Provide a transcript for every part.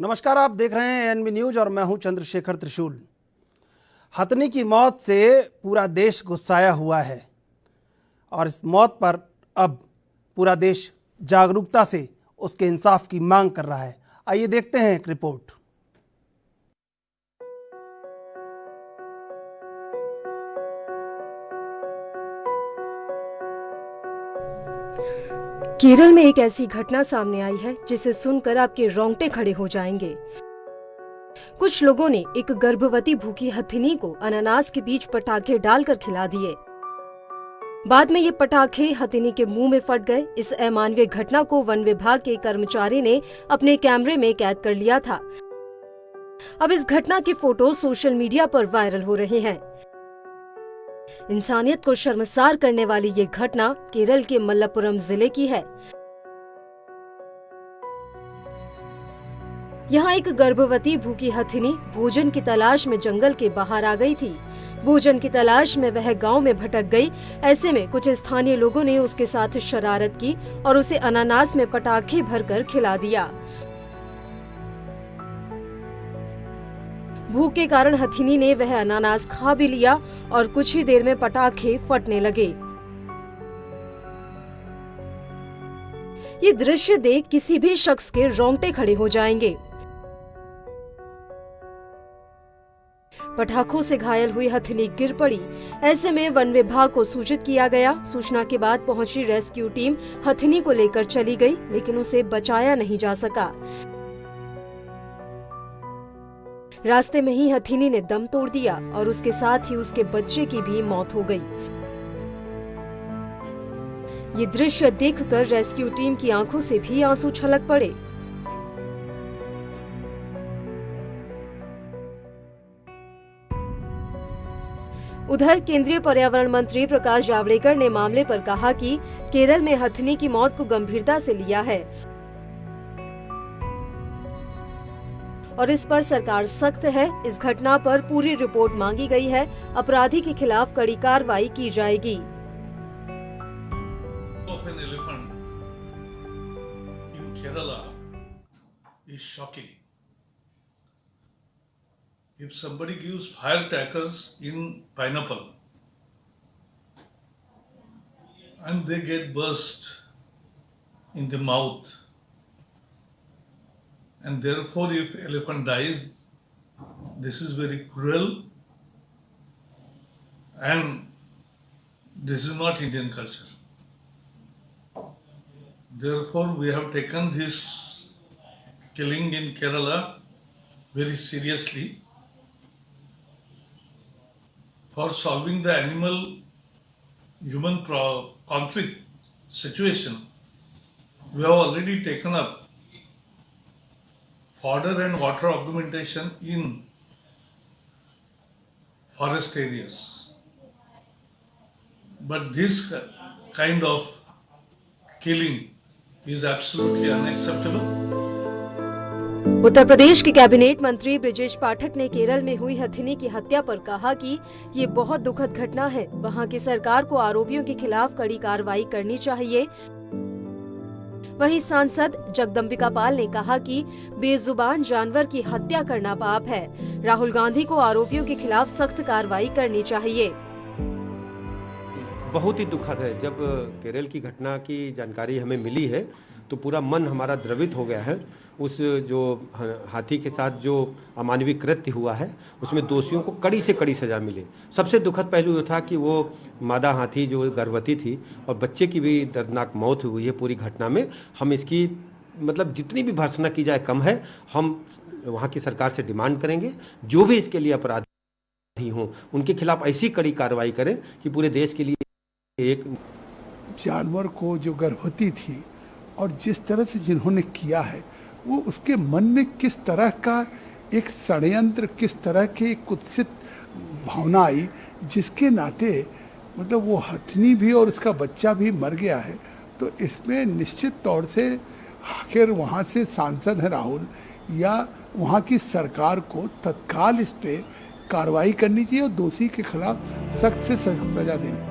नमस्कार, आप देख रहे हैं एएनबी न्यूज और मैं हूं चंद्रशेखर त्रिशूल। हथनी की मौत से पूरा देश गुस्साया हुआ है और इस मौत पर अब पूरा देश जागरूकता से उसके इंसाफ की मांग कर रहा है। आइए देखते हैं एक रिपोर्ट। केरल में एक ऐसी घटना सामने आई है जिसे सुनकर आपके रोंगटे खड़े हो जाएंगे। कुछ लोगों ने एक गर्भवती भूखी हथिनी को अनानास के बीच पटाखे डालकर खिला दिए। बाद में ये पटाखे हथिनी के मुंह में फट गए। इस अमानवीय घटना को वन विभाग के कर्मचारी ने अपने कैमरे में कैद कर लिया था। अब इस घटना के फोटो सोशल मीडिया पर वायरल हो रहे हैं। इंसानियत को शर्मसार करने वाली ये घटना केरल के मलप्पुरम जिले की है। यहाँ एक गर्भवती भूखी हथिनी भोजन की तलाश में जंगल के बाहर आ गई थी। भोजन की तलाश में वह गांव में भटक गई। ऐसे में कुछ स्थानीय लोगों ने उसके साथ शरारत की और उसे अनानास में पटाखे भरकर खिला दिया। भूख के कारण हथिनी ने वह अनानास खा भी लिया और कुछ ही देर में पटाखे फटने लगे। ये दृश्य देख किसी भी शख्स के रोंगटे खड़े हो जाएंगे। पटाखों से घायल हुई हथिनी गिर पड़ी। ऐसे में वन विभाग को सूचित किया गया। सूचना के बाद पहुंची रेस्क्यू टीम हथिनी को लेकर चली गई, लेकिन उसे बचाया नहीं जा सका। रास्ते में ही हथिनी ने दम तोड़ दिया और उसके साथ ही उसके बच्चे की भी मौत हो गई। ये दृश्य देखकर रेस्क्यू टीम की आंखों से भी आंसू छलक पड़े। उधर केंद्रीय पर्यावरण मंत्री प्रकाश जावड़ेकर ने मामले पर कहा कि केरल में हथिनी की मौत को गंभीरता से लिया है और इस पर सरकार सख्त है। इस घटना पर पूरी रिपोर्ट मांगी गई है। अपराधी के खिलाफ कड़ी कार्रवाई की जाएगी। If somebody gives firecrackers in pineapple and they get burst in the mouth, and therefore if elephant dies, this is very cruel and this is not Indian culture. Therefore we have taken this killing in Kerala very seriously. For solving the animal-human conflict situation, we have already taken up fodder and water augmentation in forest areas. But this kind of killing is absolutely unacceptable. Uttar Pradesh के cabinet मंत्री ब्रिजेश पाठक ने केरल में हुई हथिनी की हत्या पर कहा कि ये बहुत दुखद घटना है। वहां की सरकार को आरोपियों के खिलाफ कड़ी कार्रवाई करनी चाहिए। वहीं सांसद जगदम्बिका पाल ने कहा कि बेजुबान जानवर की हत्या करना पाप है। राहुल गांधी को आरोपियों के खिलाफ सख्त कार्रवाई करनी चाहिए। बहुत ही दुखद है। जब केरल की घटना की जानकारी हमें मिली है तो पूरा मन हमारा द्रवित हो गया है। उस जो हाथी के साथ जो अमानवीय कृत्य हुआ है उसमें दोषियों को कड़ी से कड़ी सजा मिले। सबसे दुखद पहलू ये था कि वो मादा हाथी जो गर्भवती थी और बच्चे की भी दर्दनाक मौत हुई है पूरी घटना में। हम इसकी मतलब जितनी भी भर्त्सना की जाए कम है। हम वहाँ की सरकार से डिमांड करेंगे जो भी इसके लिए अपराधी हों उनके खिलाफ ऐसी कड़ी कार्रवाई करें कि पूरे देश के लिए एक जानवर को जो गर्भवती थी और जिस तरह से जिन्होंने किया है वो उसके मन में किस तरह का एक षड्यंत्र, किस तरह की कुत्सित भावना आई, जिसके नाते मतलब वो हथनी भी और उसका बच्चा भी मर गया है। तो इसमें निश्चित तौर से आखिर वहाँ से सांसद है राहुल या वहाँ की सरकार को तत्काल इस पे कार्रवाई करनी चाहिए और दोषी के खिलाफ सख्त से सख्त सजा देनी।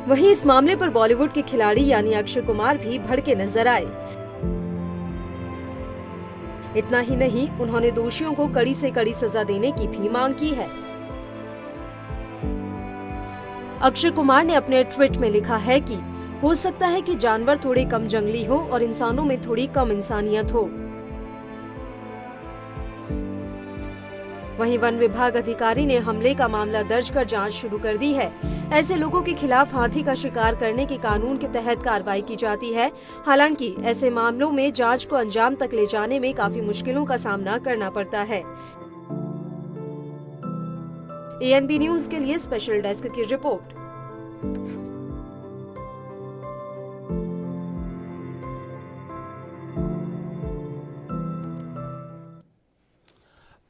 वहीं इस मामले पर बॉलीवुड के खिलाड़ी यानी अक्षय कुमार भी भड़के नजर आए। इतना ही नहीं, उन्होंने दोषियों को कड़ी से कड़ी सजा देने की भी मांग की है। अक्षय कुमार ने अपने ट्वीट में लिखा है कि हो सकता है कि जानवर थोड़े कम जंगली हो और इंसानों में थोड़ी कम इंसानियत हो। वहीं वन विभाग अधिकारी ने हमले का मामला दर्ज कर जांच शुरू कर दी है। ऐसे लोगों के खिलाफ हाथी का शिकार करने के कानून के तहत कार्रवाई की जाती है। हालांकि ऐसे मामलों में जांच को अंजाम तक ले जाने में काफी मुश्किलों का सामना करना पड़ता है। एएनबी न्यूज के लिए स्पेशल डेस्क की रिपोर्ट।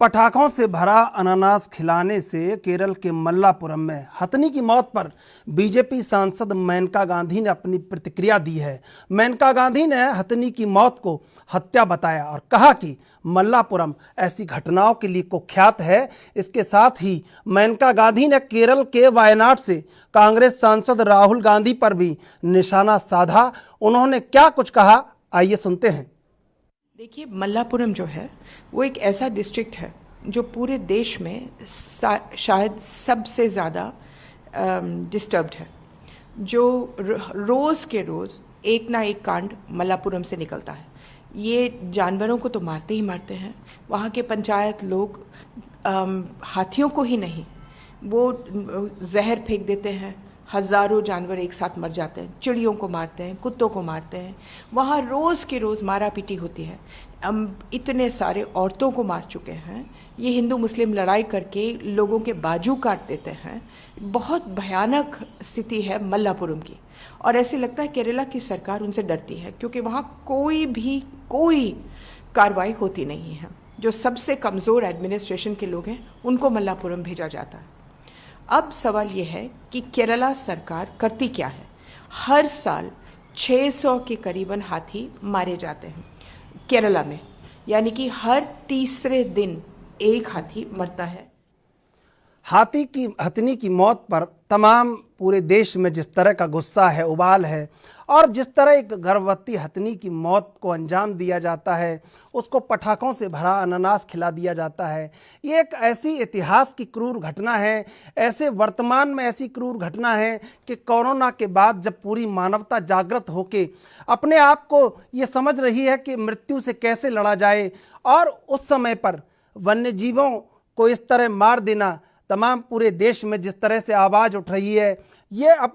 पटाखों से भरा अनानास खिलाने से केरल के मल्लापुरम में हथनी की मौत पर बीजेपी सांसद मेनका गांधी ने अपनी प्रतिक्रिया दी है। मेनका गांधी ने हथनी की मौत को हत्या बताया और कहा कि मल्लापुरम ऐसी घटनाओं के लिए कुख्यात है। इसके साथ ही मेनका गांधी ने केरल के वायनाड से कांग्रेस सांसद राहुल गांधी पर भी निशाना साधा। उन्होंने क्या कुछ कहा, आइए सुनते हैं। देखिए, मल्लापुरम जो है वो एक ऐसा डिस्ट्रिक्ट है जो पूरे देश में शायद सबसे ज़्यादा डिस्टर्ब्ड है, जो रोज़ के रोज़ एक ना एक कांड मल्लापुरम से निकलता है। ये जानवरों को तो मारते ही मारते हैं। वहाँ के पंचायत लोग हाथियों को ही नहीं, वो जहर फेंक देते हैं। हज़ारों जानवर एक साथ मर जाते हैं, चिड़ियों को मारते हैं, कुत्तों को मारते हैं। वहाँ रोज़ के रोज़ मारा पीटी होती है। इतने सारे औरतों को मार चुके हैं। ये हिंदू मुस्लिम लड़ाई करके लोगों के बाजू काट देते हैं। बहुत भयानक स्थिति है मल्लापुरम की, और ऐसे लगता है केरला की सरकार उनसे डरती है, क्योंकि वहाँ कोई कार्रवाई होती नहीं है। जो सबसे कमज़ोर एडमिनिस्ट्रेशन के लोग हैं उनको मल्लापुरम भेजा जाता है। अब सवाल ये है कि केरला सरकार करती क्या है। हर साल 600 के करीबन हाथी मारे जाते हैं केरला में, यानी कि हर तीसरे दिन एक हाथी मरता है। हथनी की मौत पर तमाम पूरे देश में जिस तरह का गुस्सा है, उबाल है, और जिस तरह एक गर्भवती हथनी की मौत को अंजाम दिया जाता है, उसको पटाखों से भरा अनानास खिला दिया जाता है, ये एक ऐसी इतिहास की क्रूर घटना है। ऐसे वर्तमान में ऐसी क्रूर घटना है कि कोरोना के बाद जब पूरी मानवता जागृत होके अपने आप को ये समझ रही है कि मृत्यु से कैसे लड़ा जाए, और उस समय पर वन्य जीवों को इस तरह मार देना, तमाम पूरे देश में जिस तरह से आवाज़ उठ रही है, ये अब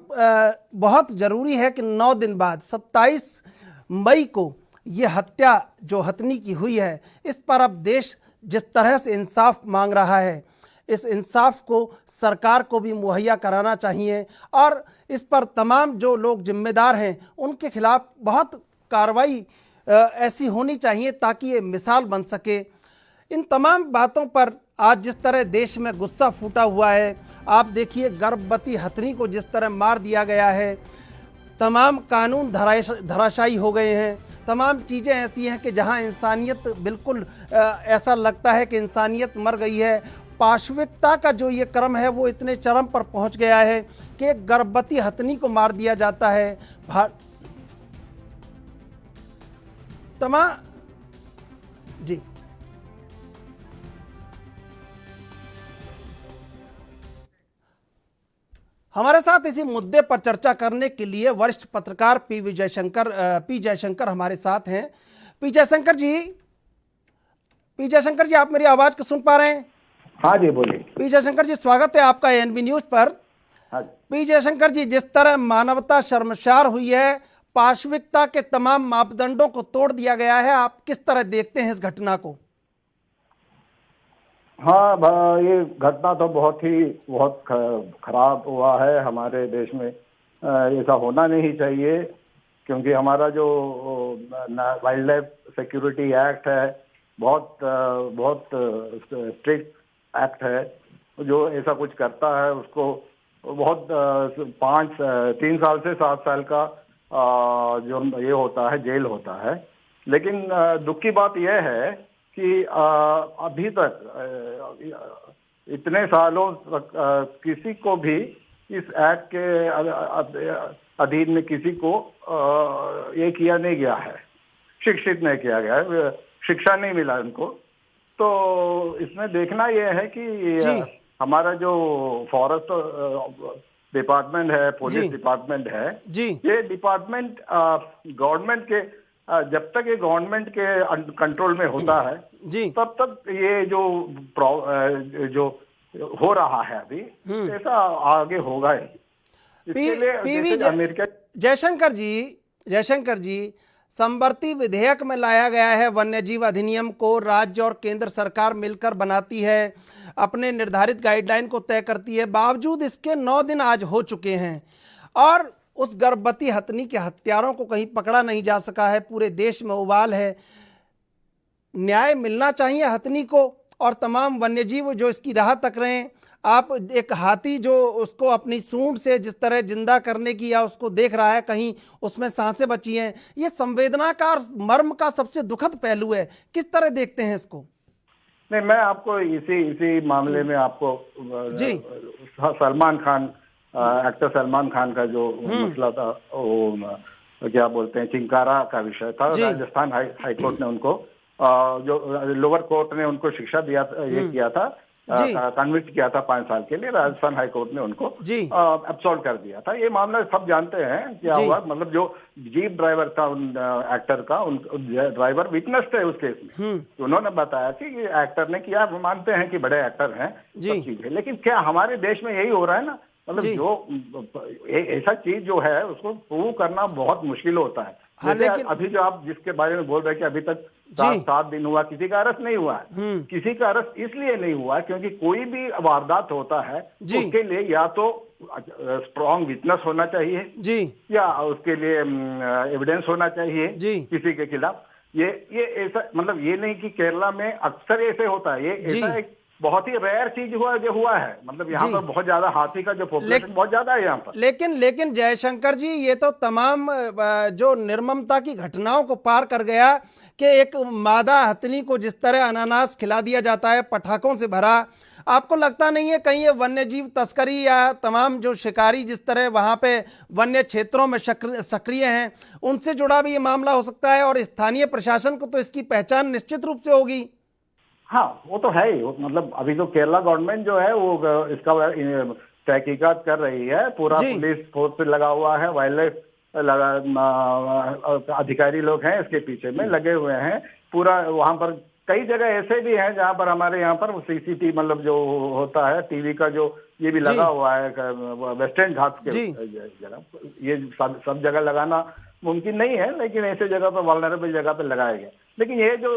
बहुत ज़रूरी है कि 9 दिन बाद 27 मई को ये हत्या जो हथनी की हुई है, इस पर अब देश जिस तरह से इंसाफ मांग रहा है, इस इंसाफ को सरकार को भी मुहैया कराना चाहिए, और इस पर तमाम जो लोग जिम्मेदार हैं उनके खिलाफ बहुत कार्रवाई ऐसी होनी चाहिए ताकि ये मिसाल बन सके। इन तमाम बातों पर आज जिस तरह देश में गुस्सा फूटा हुआ है, आप देखिए गर्भवती हथनी को जिस तरह मार दिया गया है, तमाम कानून धराशायी हो गए हैं, तमाम चीज़ें ऐसी हैं कि जहां इंसानियत बिल्कुल ऐसा लगता है कि इंसानियत मर गई है। पाशविकता का जो ये क्रम है वो इतने चरम पर पहुंच गया है कि एक गर्भवती हथनी को मार दिया जाता है। जी हमारे साथ इसी मुद्दे पर चर्चा करने के लिए वरिष्ठ पत्रकार पी जयशंकर हमारे साथ हैं। पी जयशंकर जी, आप मेरी आवाज को सुन पा रहे हैं? हाँ जी, बोलिए। पी जयशंकर जी, स्वागत है आपका एएनबी न्यूज पर। हाँ। पी जयशंकर जी, जिस तरह मानवता शर्मसार हुई है, पाशविकता के तमाम मापदंडों को तोड़ दिया गया है, आप किस तरह देखते हैं इस घटना को? हाँ, ये घटना तो बहुत खराब हुआ है हमारे देश में। ऐसा होना नहीं चाहिए, क्योंकि हमारा जो वाइल्ड लाइफ सिक्योरिटी एक्ट है बहुत स्ट्रिक्ट एक्ट है। जो ऐसा कुछ करता है उसको बहुत 3 साल से 7 साल का जो ये होता है, जेल होता है। लेकिन दुख की बात यह है कि अभी तक इतने सालों तक किसी को भी इस एक्ट के अधीन में किसी को ये किया नहीं गया है, शिक्षित नहीं किया गया है। शिक्षा नहीं मिला उनको। तो इसमें देखना यह है कि जी। हमारा जो फॉरेस्ट डिपार्टमेंट है, पुलिस जी। डिपार्टमेंट है, जी ये डिपार्टमेंट गवर्नमेंट के जब तक ये गवर्नमेंट के कंट्रोल में होता है जी तब तक ये जो हो रहा है अभी, ऐसा आगे होगा ही। इसके लिए पीवी जैसे अमेरिका जयशंकर जी, संवर्ती विधेयक में लाया गया है वन्यजीव अधिनियम को, राज्य और केंद्र सरकार मिलकर बनाती है, अपने निर्धारित गाइडलाइन को तय करती है। बावजूद इसके 9 दिन आज हो चुके हैं और उस गर्भवती हथनी के हत्यारों को कहीं पकड़ा नहीं जा सका है। पूरे देश में उबाल है। न्याय मिलना चाहिए हथनी को और तमाम वन्यजीव जो इसकी राह तक रहे हैं। आप एक हाथी जो उसको अपनी सूंड से जिस तरह जिंदा करने की या उसको देख रहा है, कहीं उसमें सांसें बची हैं, ये संवेदना का और मर्म का सबसे दुखद पहलू है। किस तरह देखते हैं इसको? नहीं, मैं आपको इसी मामले में आपको जी। सलमान खान, एक्टर सलमान खान का जो मसला था, वो क्या बोलते हैं, चिंकारा का विषय था। राजस्थान हाई कोर्ट ने उनको जो लोअर कोर्ट ने उनको शिक्षा दिया, ये किया था, कन्विक्ट किया था 5 साल के लिए। राजस्थान हाई कोर्ट ने उनको एब्सॉल्व कर दिया था। ये मामला सब जानते हैं क्या हुआ। मतलब जो जीप ड्राइवर था उन एक्टर का, उन ड्राइवर विटनेस थे उस केस में। उन्होंने बताया कि एक्टर ने किया, मानते हैं कि बड़े एक्टर हैं, सब चीजें, लेकिन क्या हमारे देश में यही हो रहा है ना? मतलब जो ऐसा चीज जो है उसको प्रूव करना बहुत मुश्किल होता है। लेकिन अभी जो आप जिसके बारे में बोल रहे हैं कि अभी तक 7 दिन हुआ, किसी का अरेस्ट नहीं हुआ है। किसी का अरेस्ट इसलिए नहीं हुआ क्योंकि कोई भी वारदात होता है उसके लिए या तो स्ट्रॉन्ग विटनेस होना चाहिए जी, या उसके लिए एविडेंस होना चाहिए जी किसी के खिलाफ। ये ऐसा, मतलब ये नहीं कि केरला में अक्सर ऐसे होता है। ये ऐसा एक बहुत ही रेयर चीज हुआ है। मतलब यहाँ पर बहुत ज्यादा हाथी का जो पॉपुलेशन बहुत ज्यादा है यहाँ पर। लेकिन जयशंकर जी, ये तो तमाम जो निर्ममता की घटनाओं को पार कर गया कि एक मादा हथनी को जिस तरह अनानास खिला दिया जाता है पटाखों से भरा। आपको लगता नहीं है कहीं ये वन्यजीव तस्करी या तमाम जो शिकारी जिस तरह वहाँ पे वन्य क्षेत्रों में सक्रिय हैं, उनसे जुड़ा भी ये मामला हो सकता है? और स्थानीय प्रशासन को तो इसकी पहचान निश्चित रूप से होगी। हाँ, वो तो है ही। मतलब अभी जो केरला गवर्नमेंट जो है वो इसका तहकीकात कर रही है। पूरा पुलिस फोर्स लगा हुआ है, वाइल्ड लाइफ अधिकारी लोग हैं इसके पीछे में लगे हुए हैं। पूरा वहां पर कई जगह ऐसे भी हैं जहां पर हमारे यहाँ पर सीसीटीवी, मतलब जो होता है टीवी का, जो ये भी लगा हुआ है वेस्टर्न घाट के जगह। ये सब जगह लगाना मुमकिन नहीं है, लेकिन ऐसे जगह पर, वल्नरेबल जगह पर लगाया गया। लेकिन ये जो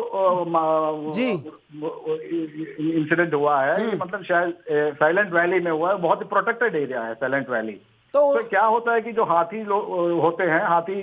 इंसिडेंट हुआ है, ये मतलब शायद साइलेंट वैली में हुआ है। बहुत ही प्रोटेक्टेड एरिया है साइलेंट वैली। तो क्या होता है कि जो हाथी होते हैं, हाथी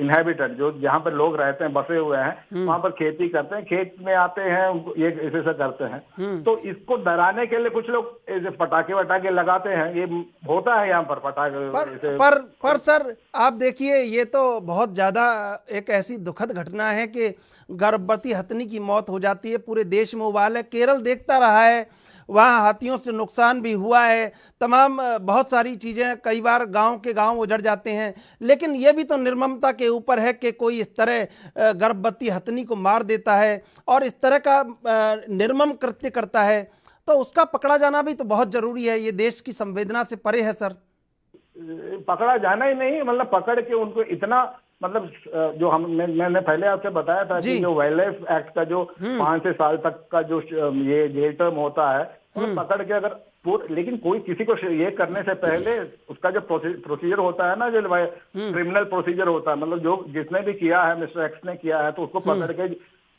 इनहेबिटेड, जो जहाँ पर लोग रहते हैं, बसे हुए हैं, वहां पर खेती करते हैं, खेत में आते हैं, ये ऐसे करते हैं। तो इसको डराने के लिए कुछ लोग ऐसे पटाखे वटाखे लगाते हैं। ये होता है यहाँ पर पटाखे पर सर आप देखिए, ये तो बहुत ज्यादा एक ऐसी दुखद घटना है कि गर्भवती हथनी की मौत हो जाती है। पूरे देश में उबाल है। केरल देखता रहा है, वहाँ हाथियों से नुकसान भी हुआ है, तमाम बहुत सारी चीज़ें, कई बार गांव के गांव उजड़ जाते हैं। लेकिन ये भी तो निर्ममता के ऊपर है कि कोई इस तरह गर्भवती हथनी को मार देता है और इस तरह का निर्मम कृत्य करता है, तो उसका पकड़ा जाना भी तो बहुत ज़रूरी है। ये देश की संवेदना से परे है सर। पकड़ा जाना ही नहीं, मतलब पकड़ के उनको इतना, मतलब जो मैंने पहले आपसे बताया था कि जो वाइल्ड लाइफ एक्ट का जो 5 से साल तक का जो ये जेल टर्म होता है, पकड़ के अगर लेकिन कोई किसी को ये करने से पहले उसका जो प्रोसीजर होता है ना, जो क्रिमिनल प्रोसीजर होता है, मतलब जो जिसने भी किया है, मिस्टर एक्स ने किया है, तो उसको पकड़ के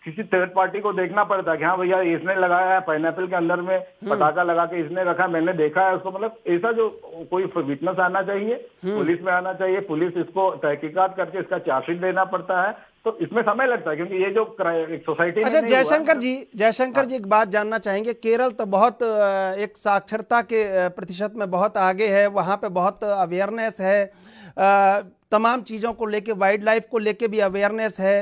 किसी थर्ड पार्टी को देखना पड़ता है कि हाँ भैया इसने लगाया है, पाइनएप्पल के अंदर में पटाखा लगा के इसने रखा, मैंने देखा है उसको। मतलब ऐसा जो कोई विटनेस आना चाहिए, पुलिस में आना चाहिए, पुलिस इसको तहकीकात करके इसका चार्जशीट देना पड़ता है। तो इसमें समय लगता है क्योंकि ये जो एक सोसाइटी। अच्छा जयशंकर जी एक बात जानना चाहेंगे। केरल तो बहुत एक साक्षरता के प्रतिशत में बहुत आगे है, वहाँ पे बहुत अवेयरनेस है, तमाम चीज़ों को लेके, वाइल्ड लाइफ को लेके भी अवेयरनेस है।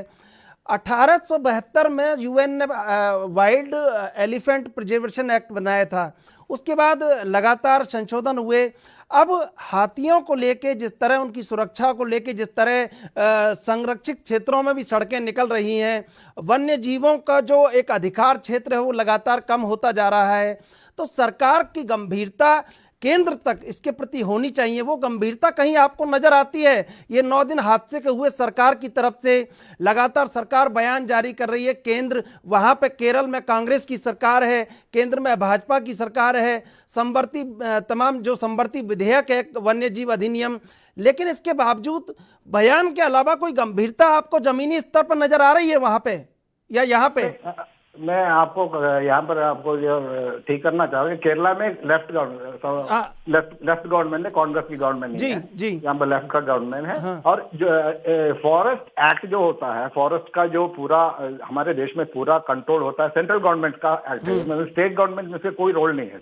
1872 में यूएन ने वाइल्ड एलिफेंट प्रिजर्वेशन एक्ट बनाया था। उसके बाद लगातार संशोधन हुए। अब हाथियों को लेके जिस तरह उनकी सुरक्षा को लेके जिस तरह संरक्षित क्षेत्रों में भी सड़कें निकल रही हैं, वन्य जीवों का जो एक अधिकार क्षेत्र है वो लगातार कम होता जा रहा है। तो सरकार की गंभीरता केंद्र तक इसके प्रति होनी चाहिए, वो गंभीरता कहीं आपको नजर आती है? ये 9 दिन हादसे के हुए सरकार की तरफ से लगातार सरकार बयान जारी कर रही है। केंद्र वहां पे केरल में कांग्रेस की सरकार है, केंद्र में भाजपा की सरकार है, संवर्ती तमाम जो संवर्ती विधेयक है वन्य जीव अधिनियम, लेकिन इसके बावजूद बयान के अलावा कोई गंभीरता आपको जमीनी स्तर पर नजर आ रही है वहां पे या यहाँ पे? मैं आपको यहाँ पर आपको जो ठीक करना चाहूँगा, केरला में लेफ्ट गवर्नमेंट है, कांग्रेस की गवर्नमेंट जी है, जी यहाँ पर लेफ्ट का गवर्नमेंट है। हाँ। और जो फॉरेस्ट एक्ट जो होता है, फॉरेस्ट का जो पूरा हमारे देश में पूरा कंट्रोल होता है सेंट्रल गवर्नमेंट का एक्ट है, मतलब स्टेट गवर्नमेंट में से कोई रोल नहीं है।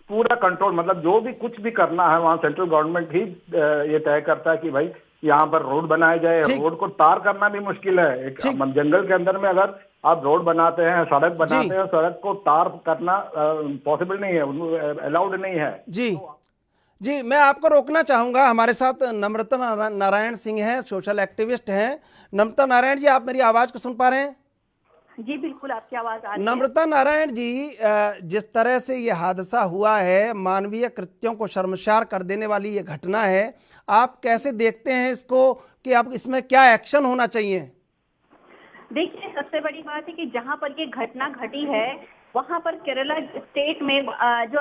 पूरा कंट्रोल मतलब जो भी कुछ भी करना है वहाँ सेंट्रल गवर्नमेंट ही ये तय करता है कि भाई यहाँ पर रोड बनाया जाए। रोड को तार करना भी मुश्किल है, एक जंगल के अंदर में अगर आप रोड बनाते हैं, सड़क बनाते हैं, सड़क को तार करना पॉसिबल नहीं है, अलाउड नहीं है। जी मैं आपको रोकना चाहूंगा। हमारे साथ नम्रता नारायण सिंह हैं, सोशल एक्टिविस्ट हैं। नम्रता नारायण जी, आप मेरी आवाज को सुन पा रहे हैं? जी बिल्कुल, आपकी आवाज आ रही है। नम्रता नारायण जी, जिस तरह से ये हादसा हुआ है, मानवीय कृत्यों को शर्मसार कर देने वाली ये घटना है, आप कैसे देखते हैं इसको कि आप इसमें क्या एक्शन होना चाहिए? देखिए, सबसे बड़ी बात है कि जहां पर ये घटना घटी है वहां पर केरला स्टेट में जो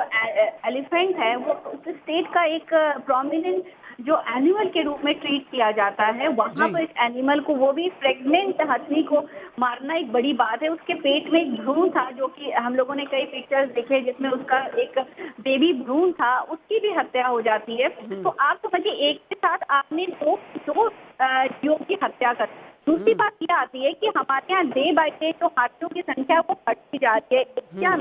एलिफेंट है वो उस स्टेट का एक प्रोमिनेंट जो एनिमल के रूप में ट्रीट किया जाता है। वहां पर इस एनिमल को, वो भी प्रेग्नेंट हथनी को मारना एक बड़ी बात है। उसके पेट में एक भ्रूण था, जो कि हम लोगों ने कई पिक्चर्स देखे जिसमें उसका एक बेबी भ्रूण था, उसकी भी हत्या हो जाती है। तो आप समझिए, एक के साथ आपने दो जीवों की हत्या कर। दूसरी बात यह आती है कि हमारे यहाँ डे बाय डे जो हाथियों की संख्या वो बढ़ती जा रही है। क्या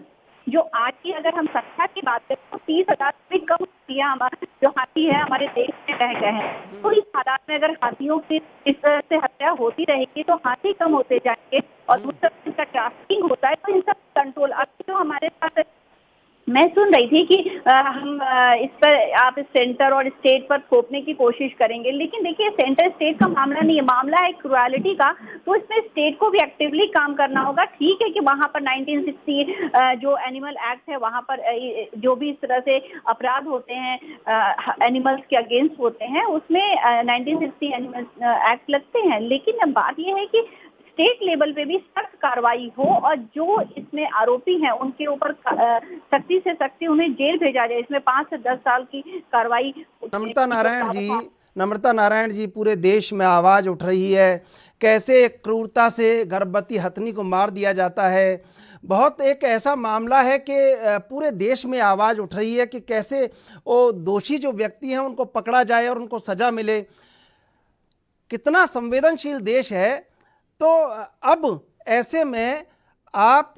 जो आज की अगर हम संख्या की बात करें तो 30,000 से कम हाथियां हमारे जो हाथी है हमारे देश में रह गए हैं। तो इस हालात में अगर हाथियों की इस तरह से हत्या होती रहेगी तो हाथी कम होते जाएंगे और दूसरा इनका ट्रैफिकिंग होता है, तो इन सब कंट्रोल। अब जो हमारे पास मैं सुन रही थी कि हम इस पर आप सेंटर और स्टेट पर थोपने की कोशिश करेंगे, लेकिन देखिए सेंटर स्टेट का मामला नहीं है, मामला है क्रुएलिटी का। तो इसमें स्टेट को भी एक्टिवली काम करना होगा। ठीक है कि वहां पर 1960 जो एनिमल एक्ट है वहां पर जो भी इस तरह से अपराध होते हैं एनिमल्स के अगेंस्ट होते हैं उसमें 1960 एनिमल एक्ट लगते हैं, लेकिन अब बात यह है कि स्टेट लेवल पे भी सख्त कार्रवाई हो और जो इसमें आरोपी हैं उनके ऊपर सख्ती से सख्ती उन्हें जेल भेजा जाए। इसमें 5 से 10 साल की कार्रवाई। नम्रता नारायण जी, पूरे देश में आवाज उठ रही है, कैसे क्रूरता से गर्भवती हथनी को मार दिया जाता है। बहुत एक ऐसा मामला है कि पूरे देश में आवाज उठ रही है कि कैसे वो दोषी जो व्यक्ति हैं उनको पकड़ा जाए और उनको सजा मिले। कितना संवेदनशील देश है। तो अब ऐसे में आप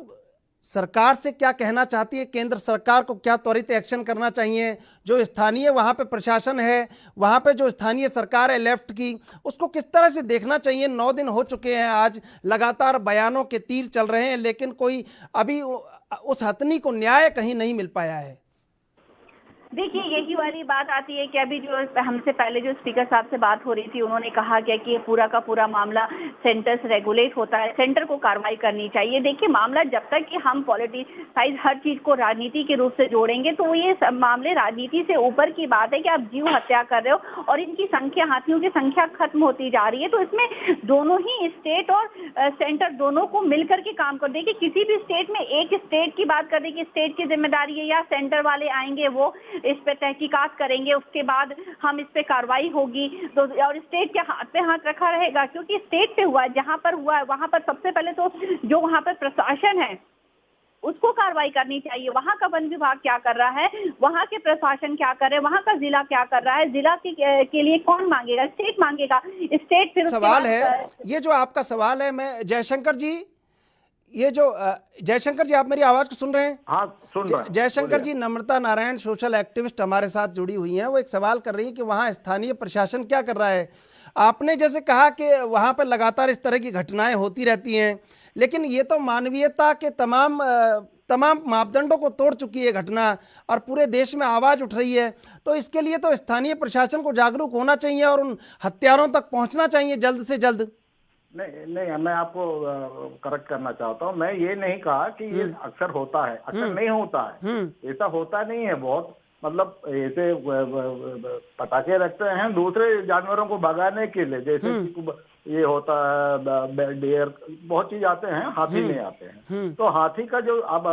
सरकार से क्या कहना चाहती है? केंद्र सरकार को क्या त्वरित एक्शन करना चाहिए? जो स्थानीय वहाँ पे प्रशासन है, वहाँ पे जो स्थानीय सरकार है लेफ्ट की, उसको किस तरह से देखना चाहिए? 9 दिन हो चुके हैं, आज लगातार बयानों के तीर चल रहे हैं, लेकिन कोई अभी उस हथनी को न्याय कहीं नहीं मिल पाया है। देखिए, यही वाली बात आती है कि अभी जो हमसे पहले जो स्पीकर साहब से बात हो रही थी उन्होंने कहा कि ये पूरा का पूरा मामला सेंटर से रेगुलेट होता है, सेंटर को कार्रवाई करनी चाहिए। देखिए, मामला जब तक कि हम पॉलिटिसाइज हर चीज को राजनीति के रूप से जोड़ेंगे तो ये सब मामले राजनीति से ऊपर की बात है कि आप जीव हत्या कर रहे हो और इनकी संख्या, हाथियों की संख्या खत्म होती जा रही है। तो इसमें दोनों ही स्टेट और सेंटर दोनों को मिलकर के काम कर। देखिए, किसी भी स्टेट में एक स्टेट की बात कर दे कि स्टेट की जिम्मेदारी है या सेंटर वाले आएंगे वो इस पे तहकीकात करेंगे, उसके बाद हम इस पे कार्रवाई होगी, तो और स्टेट के हाथ पे हाथ रखा रहेगा क्योंकि स्टेट पे हुआ है, जहां पर हुआ है वहां पर सबसे पहले तो जो वहां पर प्रशासन है उसको कार्रवाई करनी चाहिए। वहां का वन विभाग क्या कर रहा है, वहां के प्रशासन क्या कर रहे हैं, वहां का जिला क्या कर रहा है, जिला के लिए कौन मांगेगा? स्टेट मांगेगा। स्टेट फिर सवाल है ये जो आपका सवाल है। मैं जयशंकर जी, ये जो जयशंकर जी, आप मेरी आवाज को सुन रहे हैं? हाँ, सुन रहा हूं। जयशंकर जी, नम्रता नारायण सोशल एक्टिविस्ट हमारे साथ जुड़ी हुई हैं, वो एक सवाल कर रही है कि वहाँ स्थानीय प्रशासन क्या कर रहा है। आपने जैसे कहा कि वहाँ पर लगातार इस तरह की घटनाएं होती रहती हैं, लेकिन ये तो मानवीयता के तमाम मापदंडों को तोड़ चुकी है घटना, और पूरे देश में आवाज़ उठ रही है। तो इसके लिए तो स्थानीय प्रशासन को जागरूक होना चाहिए और उन हत्यारों तक पहुँचना चाहिए जल्द से जल्द। नहीं, मैं आपको करेक्ट करना चाहता हूँ। मैं ये नहीं कहा कि ये अक्सर होता है, अक्सर नहीं होता है, ऐसा होता नहीं है। बहुत मतलब ऐसे पटाखे रखते हैं दूसरे जानवरों को भगाने के लिए, जैसे कि ये होता है डेयर, बहुत चीज आते हैं, हाथी नहीं आते हैं। तो हाथी का जो अब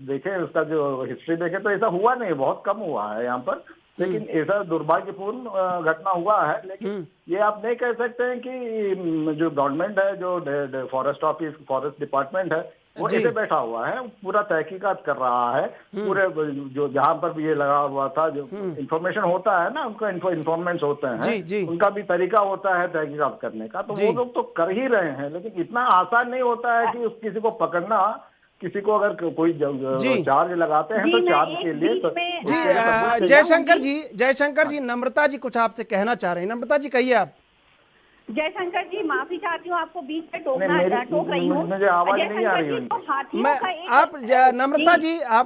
देखें, उसका जो हिस्ट्री देखें तो ऐसा हुआ नहीं, बहुत कम हुआ है यहाँ पर, लेकिन ऐसा दुर्भाग्यपूर्ण घटना हुआ है। लेकिन ये आप नहीं कह सकते हैं कि जो गवर्नमेंट है, जो फॉरेस्ट ऑफिस, फॉरेस्ट डिपार्टमेंट है, वो ऐसे बैठा हुआ है, पूरा तहकीकात कर रहा है। पूरे जो जहाँ पर भी ये लगा हुआ था, जो इंफॉर्मेशन होता है ना, उनका इन्फॉर्मेंट्स होते हैं, उनका भी तरीका होता है तहकीकात करने का, तो वो लोग तो कर ही रहे हैं। लेकिन इतना आसान नहीं होता है कि किसी को पकड़ना, किसी को अगर कोई चार्ज लगाते हैं तो चार्ज के लिए जी। जयशंकर जी, नम्रता जी कुछ आपसे कहना चाह रहे हैं। नम्रता जी कहिए आप। जयशंकर जी, माफी चाहती हूँ, आपको बीच में टोक रही हूँ, मुझे आवाज नहीं आ रही है।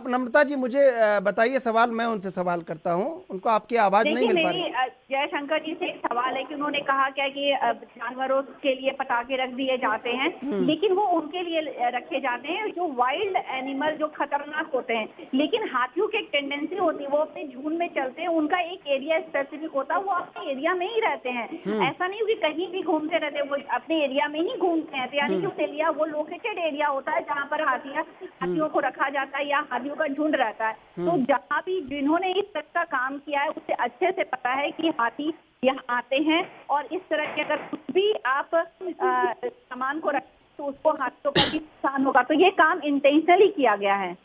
नम्रता जी मुझे बताइए सवाल, मैं उनसे सवाल करता हूँ, उनको आपकी आवाज नहीं मिल पा रही। जयशंकर जी से एक सवाल है कि उन्होंने कहा क्या कि जानवरों के लिए पटाखे रख दिए जाते हैं, लेकिन वो उनके लिए रखे जाते हैं जो वाइल्ड एनिमल, जो खतरनाक होते हैं। लेकिन हाथियों की एक टेंडेंसी होती है, वो अपने झुंड में चलते हैं, उनका एक एरिया स्पेसिफिक होता है, वो अपने एरिया में ही रहते हैं। ऐसा नहीं कि कहीं भी घूमते रहते, वो अपने एरिया में ही घूमते हैं। यानी कि उस एरिया, वो लोकेटेड एरिया होता है जहाँ पर हाथियों को रखा जाता है या हाथियों का झुंड रहता है। तो जहाँ भी जिन्होंने इस तरह का काम किया है, उसे अच्छे से पता है कि हाथी यहाँ आते हैं, और इस तरह के अगर कुछ भी आप सामान को रखें तो उसको हाथियों का भी नुकसान होगा। तो ये काम इंटेंशनली किया गया है।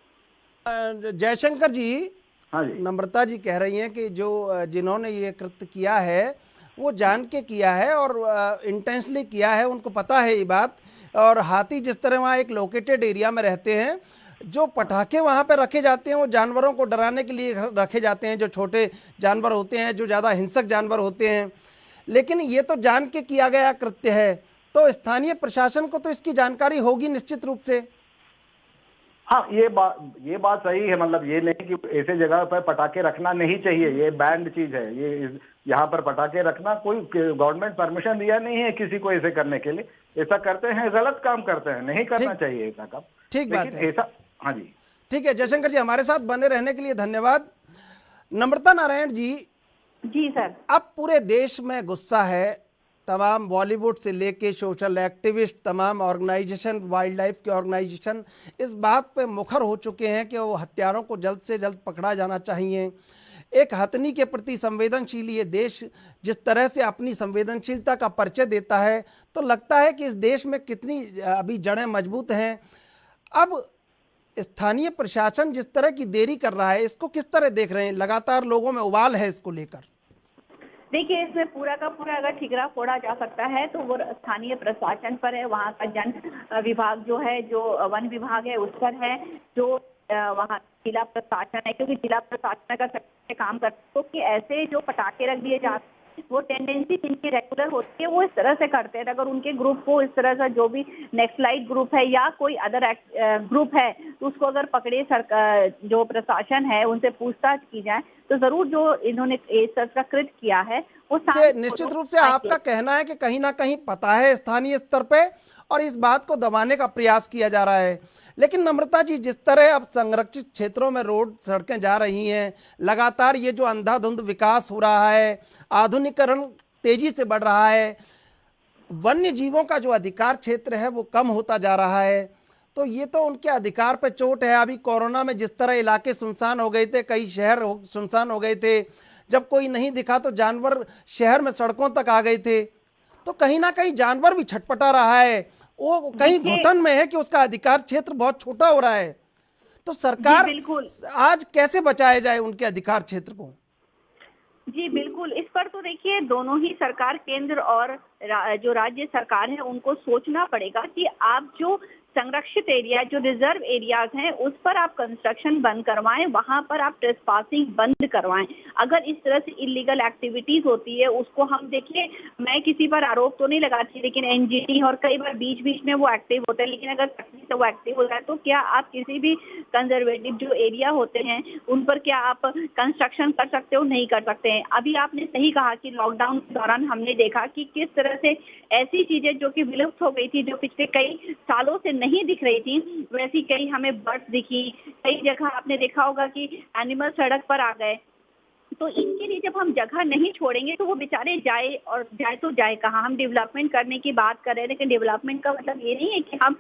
जयशंकर जी, हाँ जी, नम्रता जी कह रही हैं कि जिन्होंने ये कृत्य किया है वो जान के किया है और इंटेंशनली किया है, उनको पता है ये बात। और हाथी जिस तरह वहाँ एक लोकेटेड एरिया में रहते हैं, जो पटाखे वहाँ पे रखे जाते हैं वो जानवरों को डराने के लिए रखे जाते हैं, जो छोटे जानवर होते हैं, जो ज़्यादा हिंसक जानवर होते हैं। लेकिन ये तो जान के किया गया कृत्य है, तो स्थानीय प्रशासन को तो इसकी जानकारी होगी निश्चित रूप से। हाँ, ये बात सही है। मतलब ये नहीं कि ऐसे जगह पर पटाखे रखना नहीं चाहिए, ये बैंड चीज है। ये यहाँ पर पटाखे रखना, कोई गवर्नमेंट परमिशन दिया नहीं है किसी को ऐसे करने के लिए। ऐसा करते हैं, गलत काम करते हैं, नहीं करना चाहिए ऐसा काम। ठीक बात है। ऐसा, हाँ जी, ठीक है। जयशंकर जी, हमारे साथ बने रहने के लिए धन्यवाद। नम्रता नारायण जी। जी सर। अब पूरे देश में गुस्सा है, तमाम बॉलीवुड से लेके सोशल एक्टिविस्ट, तमाम ऑर्गेनाइजेशन, वाइल्ड लाइफ के ऑर्गेनाइजेशन इस बात पे मुखर हो चुके हैं कि वो हत्यारों को जल्द से जल्द पकड़ा जाना चाहिए। एक हथनी के प्रति संवेदनशील ये देश जिस तरह से अपनी संवेदनशीलता का परिचय देता है, तो लगता है कि इस देश में कितनी अभी जड़ें मजबूत हैं। अब स्थानीय प्रशासन जिस तरह की देरी कर रहा है, इसको किस तरह देख रहे हैं? लगातार लोगों में उबाल है इसको लेकर। देखिए, इसमें पूरा का पूरा अगर ठिकरा फोड़ा जा सकता है तो वो स्थानीय प्रशासन पर है, वहाँ का जन विभाग जो है, जो वन विभाग है उस पर है, जो वहाँ जिला प्रशासन है, क्योंकि जिला प्रशासन का सबसे काम करता है। क्योंकि ऐसे जो पटाखे रख दिए जाते हैं, वो टेंडेंसी जिनकी रेगुलर होती है वो इस तरह से करते हैं। अगर उनके ग्रुप को इस तरह से, जो भी नेक्सलाइट ग्रुप है या कोई अदर ग्रुप है, तो उसको अगर पकड़े सरकार, जो प्रशासन है, उनसे पूछताछ की जाए तो जरूर जो इन्होंने इस तरह का कृत्य किया है वो निश्चित रूप से आपका कहना है कि कहीं ना कहीं पता है स्थानीय स्तर पे और इस बात को दबाने का प्रयास किया जा रहा है। लेकिन नम्रता जी, जिस तरह अब संरक्षित क्षेत्रों में रोड सड़कें जा रही हैं, लगातार ये जो अंधाधुंध विकास हो रहा है, आधुनिकीकरण तेजी से बढ़ रहा है, वन्य जीवों का जो अधिकार क्षेत्र है वो कम होता जा रहा है, तो ये तो उनके अधिकार पे चोट है। अभी कोरोना में जिस तरह इलाके सुनसान हो गए थे, कई शहर सुनसान हो गए थे, जब कोई नहीं दिखा तो जानवर शहर में सड़कों तक आ गए थे, तो कहीं ना कहीं जानवर भी छटपटा रहा है, वो कहीं घुटन में है कि उसका अधिकार क्षेत्र बहुत छोटा हो रहा है। तो सरकार आज कैसे बचाया जाए उनके अधिकार क्षेत्र को? जी बिल्कुल, इस पर तो देखिए दोनों ही सरकार, केंद्र और जो राज्य सरकार है, उनको सोचना पड़ेगा कि आप जो संरक्षित एरिया, जो रिजर्व एरियाज हैं, उस पर आप कंस्ट्रक्शन बंद करवाएं, वहां पर आप ट्रेसपासिंग बंद करवाएं। अगर इस तरह से इलीगल एक्टिविटीज होती है उसको हम, देखिए मैं किसी पर आरोप तो नहीं लगाती, लेकिन एनजीटी और कई बार बीच बीच में वो एक्टिव होते हैं, लेकिन अगर तकनीक से वो एक्टिव हो जाए तो क्या आप किसी भी कंजर्वेटिव जो एरिया होते हैं उन पर क्या आप कंस्ट्रक्शन कर सकते हो? नहीं कर सकते हैं। अभी आपने सही कहा कि लॉकडाउन के दौरान हमने देखा कि किस तरह से ऐसी चीजें जो कि विलुप्त हो गई थी, जो पिछले कई सालों से नहीं दिख रही थी, वैसी कई हमें बर्ड्स दिखी। कई जगह आपने देखा होगा कि एनिमल सड़क पर आ गए। तो इनके लिए जब हम जगह नहीं छोड़ेंगे तो वो बेचारे जाए, और जाए तो जाए कहाँ? हम डेवलपमेंट करने की बात कर रहे हैं, लेकिन डेवलपमेंट का मतलब ये नहीं है कि हम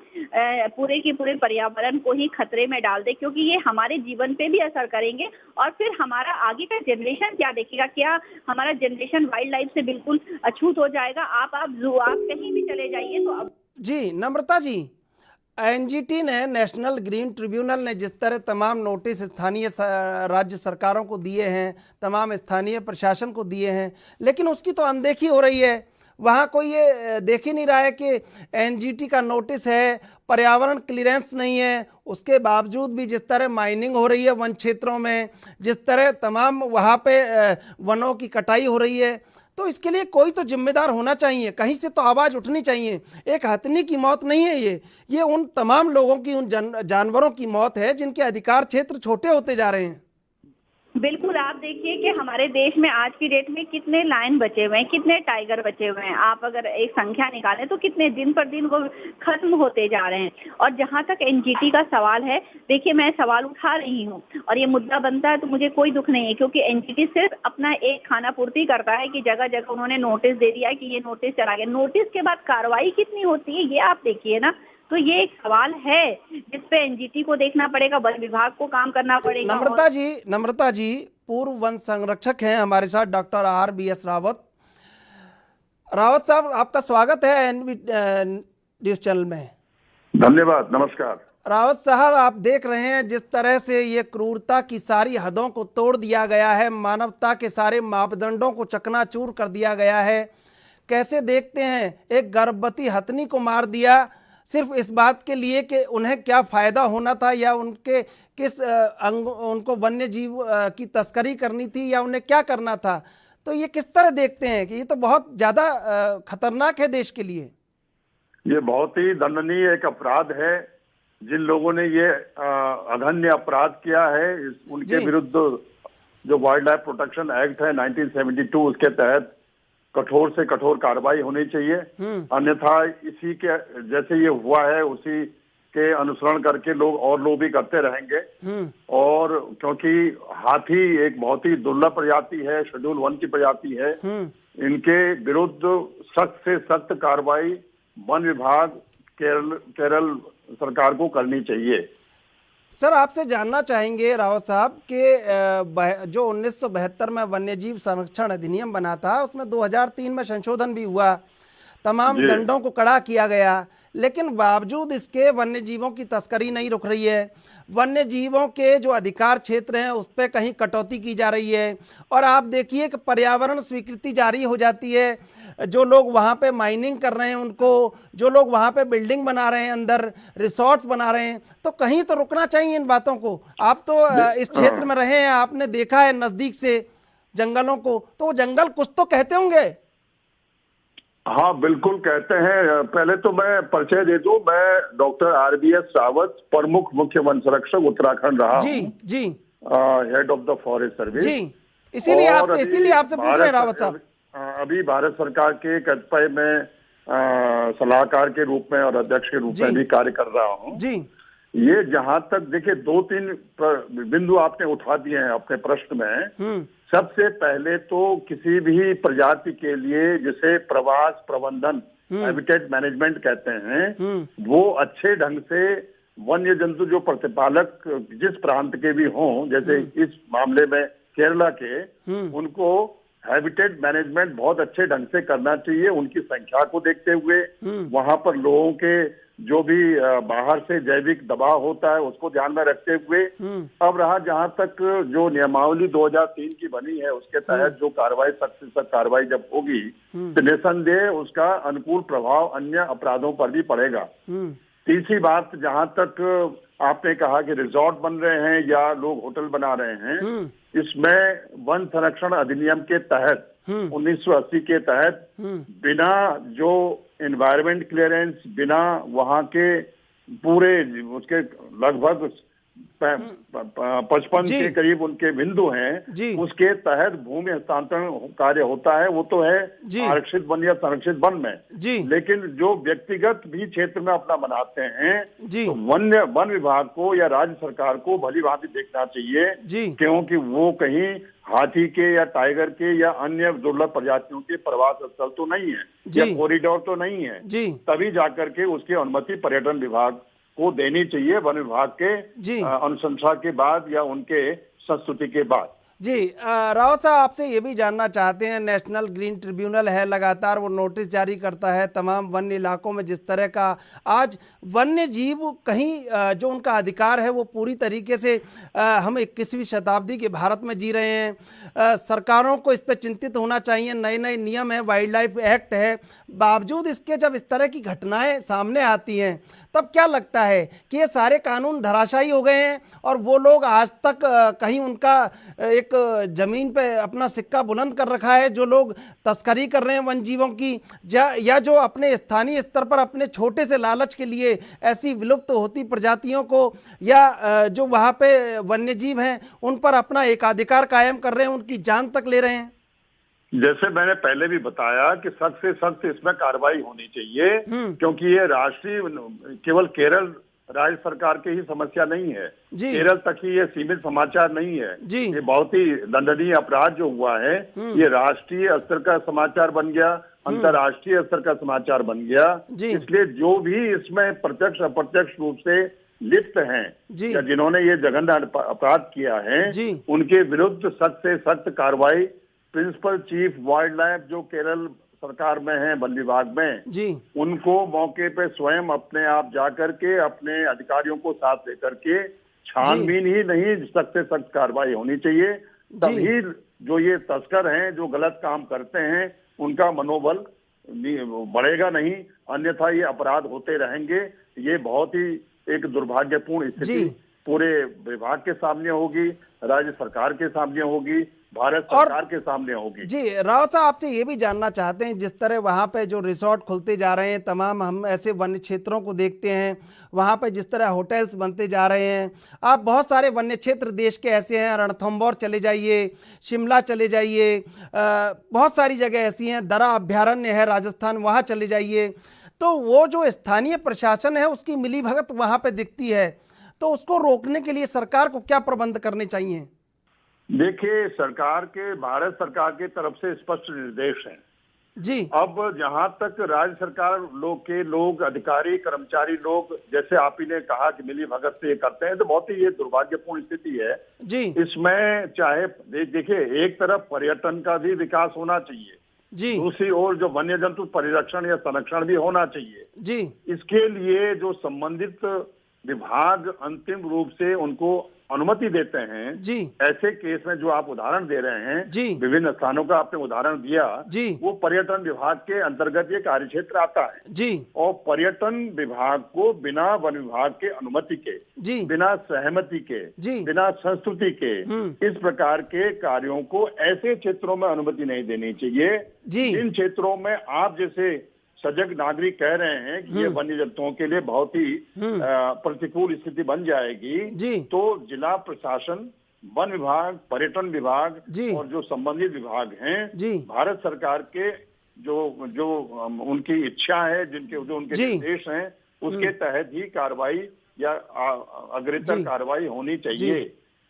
पूरे के पूरे पर्यावरण को ही खतरे में डाल दें, क्योंकि ये हमारे जीवन पे भी असर करेंगे। और फिर हमारा आगे का जनरेशन क्या देखेगा? क्या हमारा जनरेशन वाइल्ड लाइफ से बिल्कुल अछूत हो जाएगा? आप कहीं भी चले जाइए तो अब जी नम्रता जी, एनजीटी ने, नेशनल ग्रीन ट्रिब्यूनल ने जिस तरह तमाम नोटिस स्थानीय राज्य सरकारों को दिए हैं, तमाम स्थानीय प्रशासन को दिए हैं, लेकिन उसकी तो अनदेखी हो रही है। वहाँ कोई ये देख ही नहीं रहा है कि एनजीटी का नोटिस है, पर्यावरण क्लियरेंस नहीं है, उसके बावजूद भी जिस तरह माइनिंग हो रही है वन क्षेत्रों में, जिस तरह तमाम वहाँ पे वनों की कटाई हो रही है, तो इसके लिए कोई तो जिम्मेदार होना चाहिए, कहीं से तो आवाज़ उठनी चाहिए। एक हथनी की मौत नहीं है ये उन तमाम लोगों की, उन जानवरों की मौत है जिनके अधिकार क्षेत्र छोटे होते जा रहे हैं। बिल्कुल, आप देखिए कि हमारे देश में आज की डेट में कितने लायन बचे हुए हैं, कितने टाइगर बचे हुए हैं। आप अगर एक संख्या निकालें तो कितने दिन पर दिन वो खत्म होते जा रहे हैं। और जहां तक एनजीटी का सवाल है, देखिए मैं सवाल उठा रही हूं और ये मुद्दा बनता है तो मुझे कोई दुख नहीं है, क्योंकि एनजीटी सिर्फ अपना एक खाना पूर्ति करता है कि जगह जगह उन्होंने नोटिस दे दिया कि ये नोटिस चला गया। नोटिस के बाद कार्रवाई कितनी होती है ये आप देखिए ना। तो ये एक सवाल है जिस पे एनजीटी को देखना पड़ेगा, वन विभाग को काम करना पड़ेगा। नम्रता जी पूर्व वन संरक्षक हैं हमारे साथ, डॉक्टर RBS रावत। रावत साहब, आपका स्वागत है एनवी न्यूज चैनल में। धन्यवाद, नमस्कार। रावत साहब, आप देख रहे हैं जिस तरह से ये क्रूरता की सारी हदों को तोड़ दिया गया है, मानवता के सारे मापदंडों को चकनाचूर कर दिया गया है। कैसे देखते हैं? एक गर्भवती हथनी को मार दिया सिर्फ इस बात के लिए कि उन्हें क्या फ़ायदा होना था, या उनके किस उनको वन्य जीव की तस्करी करनी थी, या उन्हें क्या करना था। तो ये किस तरह देखते हैं कि ये तो बहुत ज़्यादा खतरनाक है देश के लिए? ये बहुत ही दंडनीय एक अपराध है। जिन लोगों ने ये अघन्य अपराध किया है, उनके विरुद्ध जो वाइल्ड लाइफ प्रोटेक्शन एक्ट है 1972, उसके तहत कठोर से कठोर कार्रवाई होनी चाहिए। अन्यथा इसी के जैसे ये हुआ है उसी के अनुसरण करके लोग भी करते रहेंगे। और क्योंकि हाथी एक बहुत ही दुर्लभ प्रजाति है, शेड्यूल 1 की प्रजाति है, इनके विरुद्ध सख्त से सख्त कार्रवाई वन विभाग, केरल सरकार को करनी चाहिए। सर, आपसे जानना चाहेंगे रावत साहब कि जो 1972 में वन्यजीव संरक्षण अधिनियम बना था, उसमें 2003 में संशोधन भी हुआ, तमाम दंडों को कड़ा किया गया, लेकिन बावजूद इसके वन्य जीवों की तस्करी नहीं रुक रही है। वन्य जीवों के जो अधिकार क्षेत्र हैं उस पर कहीं कटौती की जा रही है। और आप देखिए कि पर्यावरण स्वीकृति जारी हो जाती है, जो लोग वहाँ पे माइनिंग कर रहे हैं उनको, जो लोग वहाँ पे बिल्डिंग बना रहे हैं, अंदर रिसोर्ट्स बना रहे हैं, तो कहीं तो रुकना चाहिए इन बातों को। आप तो इस क्षेत्र में रहे हैं, आपने देखा है नज़दीक से जंगलों को, तो जंगल कुछ तो कहते होंगे। हाँ, बिल्कुल कहते हैं। पहले तो मैं परिचय दे दूं, मैं डॉक्टर RBS रावत, प्रमुख मुख्य वन संरक्षक उत्तराखंड रहा हूं। जी, head of the forest service. जी, इसीलिए आपसे पूछ रहे हैं रावत साहब। अभी भारत सरकार के कतिपय में सलाहकार के रूप में और अध्यक्ष के रूप में भी कार्य कर रहा हूँ। जी, ये जहां तक देखिए 2-3 बिंदु आपने उठा दिए हैं अपने प्रश्न में। सबसे पहले तो किसी भी प्रजाति के लिए जिसे प्रवास प्रबंधन, हैबिटेट मैनेजमेंट कहते हैं, वो अच्छे ढंग से वन्य जंतु जो प्रतिपालक जिस प्रांत के भी हों, जैसे इस मामले में केरला के, उनको हैबिटेट मैनेजमेंट बहुत अच्छे ढंग से करना चाहिए। उनकी संख्या को देखते हुए, वहां पर लोगों के जो भी बाहर से जैविक दबाव होता है उसको ध्यान में रखते हुए, अब रहा जहां तक जो नियमावली 2003 की बनी है उसके तहत जो कार्रवाई, सख्त से सख्त कार्रवाई जब होगी तो निसंदेह उसका अनुकूल प्रभाव अन्य अपराधों पर भी पड़ेगा। तीसरी बात, जहां तक आपने कहा कि रिजॉर्ट बन रहे हैं या लोग होटल बना रहे हैं, इसमें वन संरक्षण अधिनियम के तहत 1980 के तहत बिना जो एनवायरमेंट क्लियरेंस, बिना वहां के पूरे उसके लगभग 55 के करीब उनके बिंदु हैं, उसके तहत भूमि हस्तांतरण कार्य होता है। वो तो है आरक्षित वन या संरक्षित वन में, लेकिन जो व्यक्तिगत भी क्षेत्र में अपना बनाते हैं तो वन विभाग को या राज्य सरकार को भली भांति देखना चाहिए, क्योंकि वो कहीं हाथी के या टाइगर के या अन्य दुर्लभ प्रजातियों के प्रवास स्थल तो नहीं है या कॉरिडोर तो नहीं है। तभी जाकर के उसकी अनुमति पर्यटन विभाग को देनी चाहिए, वन विभाग के अनुशंसा के बाद या उनके संस्तुति के बाद। जी रावत साहब, आपसे ये भी जानना चाहते हैं, नेशनल ग्रीन ट्रिब्यूनल है, लगातार वो नोटिस जारी करता है तमाम वन्य इलाकों में जिस तरह का आज वन्य जीव कहीं जो उनका अधिकार है वो पूरी तरीके से हम 21वीं शताब्दी के भारत में जी रहे हैं। सरकारों को इस पर चिंतित होना चाहिए, नए नए नियम है, वाइल्ड लाइफ एक्ट है, बावजूद इसके जब इस तरह की घटनाएं सामने आती हैं तब क्या लगता है कि ये सारे कानून धराशायी हो गए हैं और वो लोग आज तक कहीं उनका एक जमीन पे अपना सिक्का बुलंद कर रखा है, जो लोग तस्करी कर रहे हैं वन जीवों की, या जो अपने स्थानीय स्तर पर अपने छोटे से लालच के लिए ऐसी विलुप्त होती प्रजातियों को या जो वहाँ पे वन्य जीव हैं उन पर अपना एकाधिकार कायम कर रहे हैं, उनकी जान तक ले रहे हैं। जैसे मैंने पहले भी बताया कि सख्त से सख्त इसमें कार्रवाई होनी चाहिए, क्योंकि ये राष्ट्रीय केवल केरल राज्य सरकार की ही समस्या नहीं है, केरल तक ही ये सीमित समाचार नहीं है। ये बहुत ही दंडनीय अपराध जो हुआ है ये राष्ट्रीय स्तर का समाचार बन गया, अंतर्राष्ट्रीय स्तर का समाचार बन गया। इसलिए जो भी इसमें प्रत्यक्ष अप्रत्यक्ष रूप से लिप्त हैं या जिन्होंने ये जघन्य अपराध किया है उनके विरुद्ध सख्त से सख्त कार्रवाई प्रिंसिपल चीफ वाइल्ड लाइफ जो केरल सरकार में है, वन विभाग में, उनको मौके पे स्वयं अपने आप जाकर के अपने अधिकारियों को साथ लेकर के छानबीन ही नहीं, सख्त से सख्त कार्रवाई होनी चाहिए। तभी जो ये तस्कर हैं जो गलत काम करते हैं उनका मनोबल बढ़ेगा नहीं, अन्यथा ये अपराध होते रहेंगे। ये बहुत ही एक दुर्भाग्यपूर्ण स्थिति पूरे विभाग के सामने होगी, राज्य सरकार के सामने होगी, भारत सरकार के सामने होगी। जी रावत साहब, आपसे ये भी जानना चाहते हैं, जिस तरह वहाँ पे जो रिसोर्ट खुलते जा रहे हैं, तमाम हम ऐसे वन्य क्षेत्रों को देखते हैं, वहाँ पे जिस तरह होटल्स बनते जा रहे हैं, आप बहुत सारे वन्य क्षेत्र देश के ऐसे हैं, रणथंभौर चले जाइए, शिमला चले जाइए, बहुत सारी जगह ऐसी हैं, दरा अभ्यारण्य है राजस्थान, वहाँ चले जाइए, तो वो जो स्थानीय प्रशासन है उसकी मिलीभगत वहाँ पे दिखती है, तो उसको रोकने के लिए सरकार को क्या प्रबंध करने चाहिए? देखिए, सरकार के, भारत सरकार की तरफ से स्पष्ट निर्देश हैं जी। अब जहां तक राज्य सरकार लोग अधिकारी कर्मचारी लोग, जैसे आप ही ने कहा कि मिली भगत से ये करते हैं, तो बहुत ही ये दुर्भाग्यपूर्ण स्थिति है जी। इसमें चाहे देखिए, एक तरफ पर्यटन का भी विकास होना चाहिए जी, दूसरी ओर जो वन्य जंतु परिरक्षण या संरक्षण भी होना चाहिए जी। इसके लिए जो संबंधित विभाग अंतिम रूप से उनको अनुमति देते हैं जी। ऐसे केस में जो आप उदाहरण दे रहे हैं जी, विभिन्न स्थानों का आपने उदाहरण दिया जी, वो पर्यटन विभाग के अंतर्गत ये कार्य क्षेत्र आता है जी। और पर्यटन विभाग को बिना वन विभाग के अनुमति के जी, बिना सहमति के जी, बिना संस्तुति के इस प्रकार के कार्यों को ऐसे क्षेत्रों में अनुमति नहीं देनी चाहिए जिन क्षेत्रों में आप जैसे सजग नागरिक कह रहे हैं कि ये वन्य जंतुओं के लिए बहुत ही प्रतिकूल स्थिति बन जाएगी, तो जिला प्रशासन, वन विभाग, पर्यटन विभाग और जो संबंधित विभाग हैं भारत सरकार के जो उनकी इच्छा है, जो उनके निर्देश हैं, उसके तहत ही कार्रवाई या अग्रतर कार्रवाई होनी चाहिए,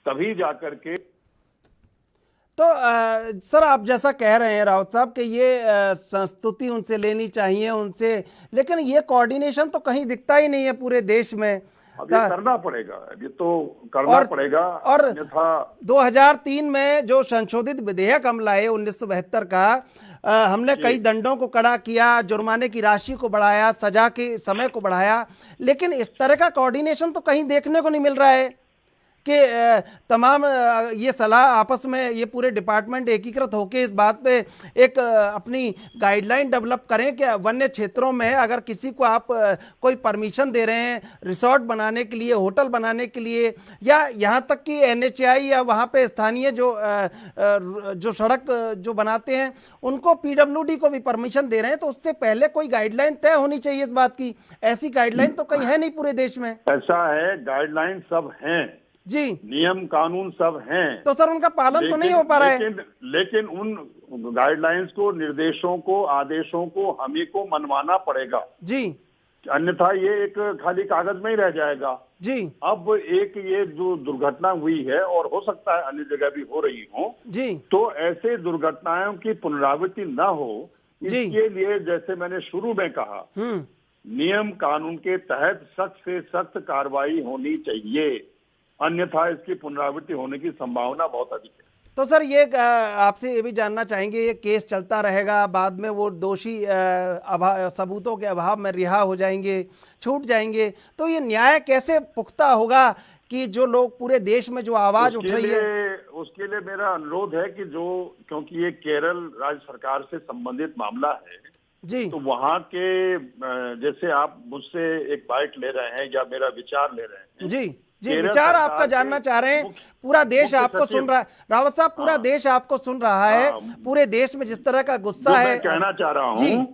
तभी जाकर के। तो सर, आप जैसा कह रहे हैं रावत साहब कि ये संस्तुति उनसे लेनी चाहिए उनसे, लेकिन ये कोऑर्डिनेशन तो कहीं दिखता ही नहीं है पूरे देश में। अब ये करना पड़ेगा, ये तो करना पड़ेगा। और 2003 में जो संशोधित विधेयक हम लाए 1972 का, हमने कई दंडों को कड़ा किया, जुर्माने की राशि को बढ़ाया, सजा के समय को बढ़ाया, लेकिन इस तरह का कोऑर्डिनेशन तो कहीं देखने को नहीं मिल रहा है। कि तमाम ये सलाह आपस में ये पूरे डिपार्टमेंट एकीकृत होकर इस बात पे एक अपनी गाइडलाइन डेवलप करें कि वन्य क्षेत्रों में अगर किसी को आप कोई परमिशन दे रहे हैं रिसोर्ट बनाने के लिए, होटल बनाने के लिए, या यहाँ तक कि NHAI या वहाँ पे स्थानीय जो सड़क जो बनाते हैं उनको PWD को भी परमिशन दे रहे हैं, तो उससे पहले कोई गाइडलाइन तय होनी चाहिए इस बात की। ऐसी गाइडलाइन तो कहीं है नहीं पूरे देश में। ऐसा है, गाइडलाइन सब हैं जी, नियम कानून सब हैं, तो सर उनका पालन तो नहीं हो पा रहा है। लेकिन उन गाइडलाइंस को, निर्देशों को, आदेशों को हमें को मनवाना पड़ेगा जी, अन्यथा ये एक खाली कागज में ही रह जाएगा जी। अब एक ये जो दुर्घटना हुई है और हो सकता है अन्य जगह भी हो रही हो जी, तो ऐसे दुर्घटनाओं की पुनरावृत्ति न हो, इसके लिए जैसे मैंने शुरू में कहा, नियम कानून के तहत सख्त से सख्त कार्रवाई होनी चाहिए, अन्यथा इसकी पुनरावृत्ति होने की संभावना बहुत अधिक है। तो सर ये आपसे ये भी जानना चाहेंगे, ये केस चलता रहेगा, बाद में वो दोषी सबूतों के अभाव में रिहा हो जाएंगे, छूट जाएंगे, तो ये न्याय कैसे पुख्ता होगा कि जो लोग पूरे देश में जो आवाज उठ रही है? उसके लिए मेरा अनुरोध है कि क्योंकि ये केरल राज्य सरकार से संबंधित मामला है जी, तो वहाँ के जैसे आप मुझसे एक बाइट ले रहे हैं या मेरा विचार ले रहे हैं जी जी, विचार आपका जानना चाह रहे हैं। पूरा देश आपको सुन रहा है रावत साहब, पूरा देश आपको सुन रहा है। पूरे देश में जिस तरह का गुस्सा है, मैं कहना चाह रहा हूँ,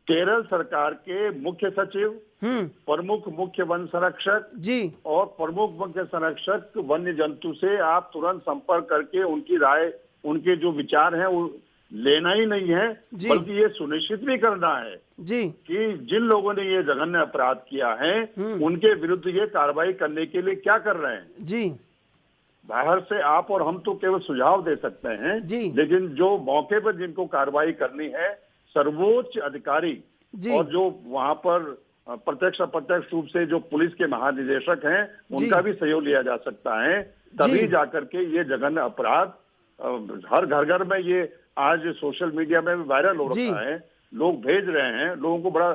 केरल सरकार के मुख्य सचिव, प्रमुख मुख्य वन संरक्षक जी और प्रमुख मुख्य संरक्षक वन्य जंतु से आप तुरंत संपर्क करके उनकी राय, उनके जो विचार हैं वो लेना ही नहीं है, बल्कि ये सुनिश्चित भी करना है जी कि जिन लोगों ने ये जघन्य अपराध किया है उनके विरुद्ध ये कार्रवाई करने के लिए क्या कर रहे हैं जी। बाहर से आप और हम तो केवल सुझाव दे सकते हैं जी, लेकिन जो मौके पर जिनको कार्रवाई करनी है, सर्वोच्च अधिकारी और जो वहां पर प्रत्यक्ष अप्रत्यक्ष रूप से जो पुलिस के महानिदेशक हैं, उनका भी सहयोग लिया जा सकता है, तभी जाकर के ये जघन्य अपराध हर घर घर में ये आज सोशल मीडिया में भी वायरल हो रहा है, लोग भेज रहे हैं, लोगों को बड़ा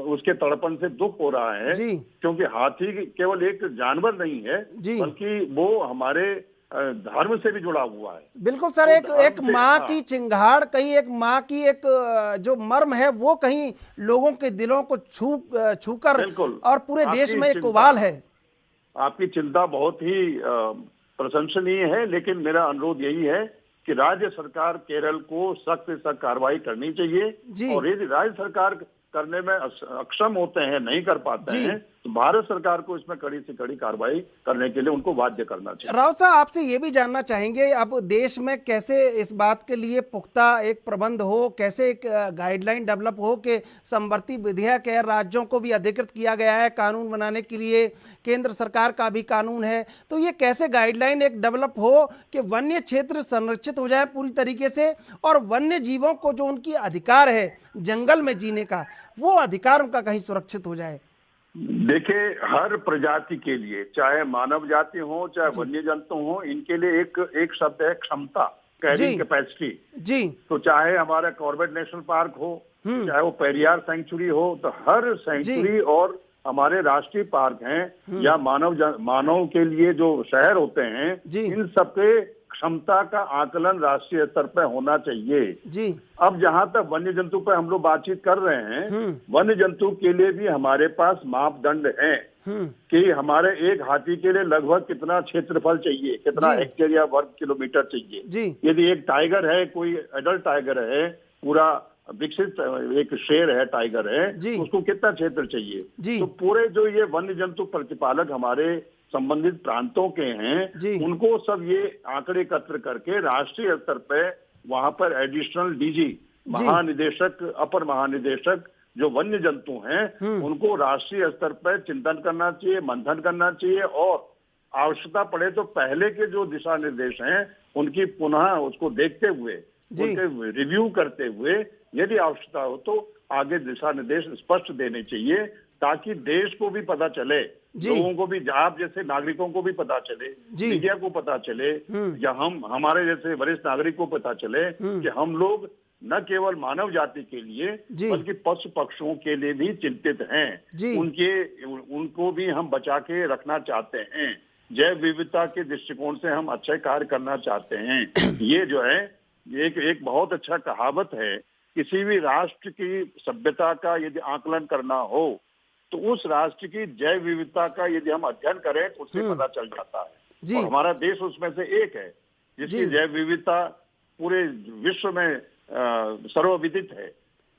उसके तड़पन से दुख हो रहा है क्योंकि हाथी केवल एक जानवर नहीं है बल्कि वो हमारे धर्म से भी जुड़ा हुआ है। बिल्कुल सर, एक माँ की चिंगाड़, कहीं एक माँ की एक जो मर्म है वो कहीं लोगों के दिलों को छूकर और पूरे देश में एक उबाल है। आपकी चिंता बहुत ही प्रशंसनीय है, लेकिन मेरा अनुरोध यही है कि राज्य सरकार केरल को सख्त से सख्त कार्रवाई करनी चाहिए और यदि राज्य सरकार करने में अक्षम होते हैं, नहीं कर पाते हैं, तो भारत सरकार को इसमें कड़ी से कड़ी कार्रवाई करने के लिए उनको बाध्य करना चाहिए। राव साहब, आपसे ये भी जानना चाहेंगे, अब देश में कैसे इस बात के लिए पुख्ता एक प्रबंध हो, कैसे एक गाइडलाइन डेवलप हो कि समवर्ती विधेयक है, राज्यों को भी अधिकृत किया गया है कानून बनाने के लिए, केंद्र सरकार का भी कानून है, तो ये कैसे गाइडलाइन एक डेवलप हो कि वन्य क्षेत्र संरक्षित हो जाए पूरी तरीके से और वन्य जीवों को जो उनकी अधिकार है जंगल में जीने का, वो अधिकार उनका कहीं सुरक्षित हो जाए? देखिए, हर प्रजाति के लिए, चाहे मानव जाति हो चाहे वन्य जंतु हो, इनके लिए एक शब्द है क्षमता, कैरिंग कैपेसिटी जी। तो चाहे हमारा कॉर्बेट नेशनल पार्क हो, चाहे वो पेरियार सेंचुरी हो, तो हर सेंचुरी और हमारे राष्ट्रीय पार्क हैं या मानव के लिए जो शहर होते हैं, इन सबके क्षमता का आकलन राष्ट्रीय स्तर पर होना चाहिए जी। अब जहां तक वन्य जंतु पर हम लोग बातचीत कर रहे हैं, वन्य जंतु के लिए भी हमारे पास मापदंड हैं कि हमारे एक हाथी के लिए लगभग कितना क्षेत्रफल चाहिए, कितना हेक्टेयर या वर्ग किलोमीटर चाहिए। यदि एक टाइगर है, कोई एडल्ट टाइगर है, पूरा विकसित एक शेर है, टाइगर है, तो उसको कितना क्षेत्र चाहिए। तो पूरे जो ये वन्य जंतु प्रतिपालक हमारे संबंधित प्रांतों के हैं, उनको सब ये आंकड़े एकत्र करके राष्ट्रीय स्तर पे वहां पर एडिशनल डीजी, महानिदेशक, अपर महानिदेशक जो वन्य जंतु हैं, उनको राष्ट्रीय स्तर पर चिंतन करना चाहिए, मंथन करना चाहिए और आवश्यकता पड़े तो पहले के जो दिशा निर्देश हैं उनकी पुनः उसको देखते हुए, उनके रिव्यू करते हुए, यदि आवश्यकता हो तो आगे दिशा निर्देश स्पष्ट देने चाहिए ताकि देश को भी पता चले, लोगों को भी, आप जैसे नागरिकों को भी पता चले, मीडिया को पता चले या हमारे जैसे वरिष्ठ नागरिक को पता चले कि हम लोग न केवल मानव जाति के लिए बल्कि पशु पक्षियों के लिए भी चिंतित हैं, उनको भी हम बचा के रखना चाहते हैं। जैव विविधता के दृष्टिकोण से हम अच्छे कार्य करना चाहते हैं। ये जो है एक बहुत अच्छा कहावत है, किसी भी राष्ट्र की सभ्यता का यदि आकलन करना हो तो उस राष्ट्र की जैव विविधता का यदि हम अध्ययन करें तो उससे पता चल जाता है। और हमारा देश उसमें से एक है जिसकी जैव विविधता पूरे विश्व में सर्वविदित है।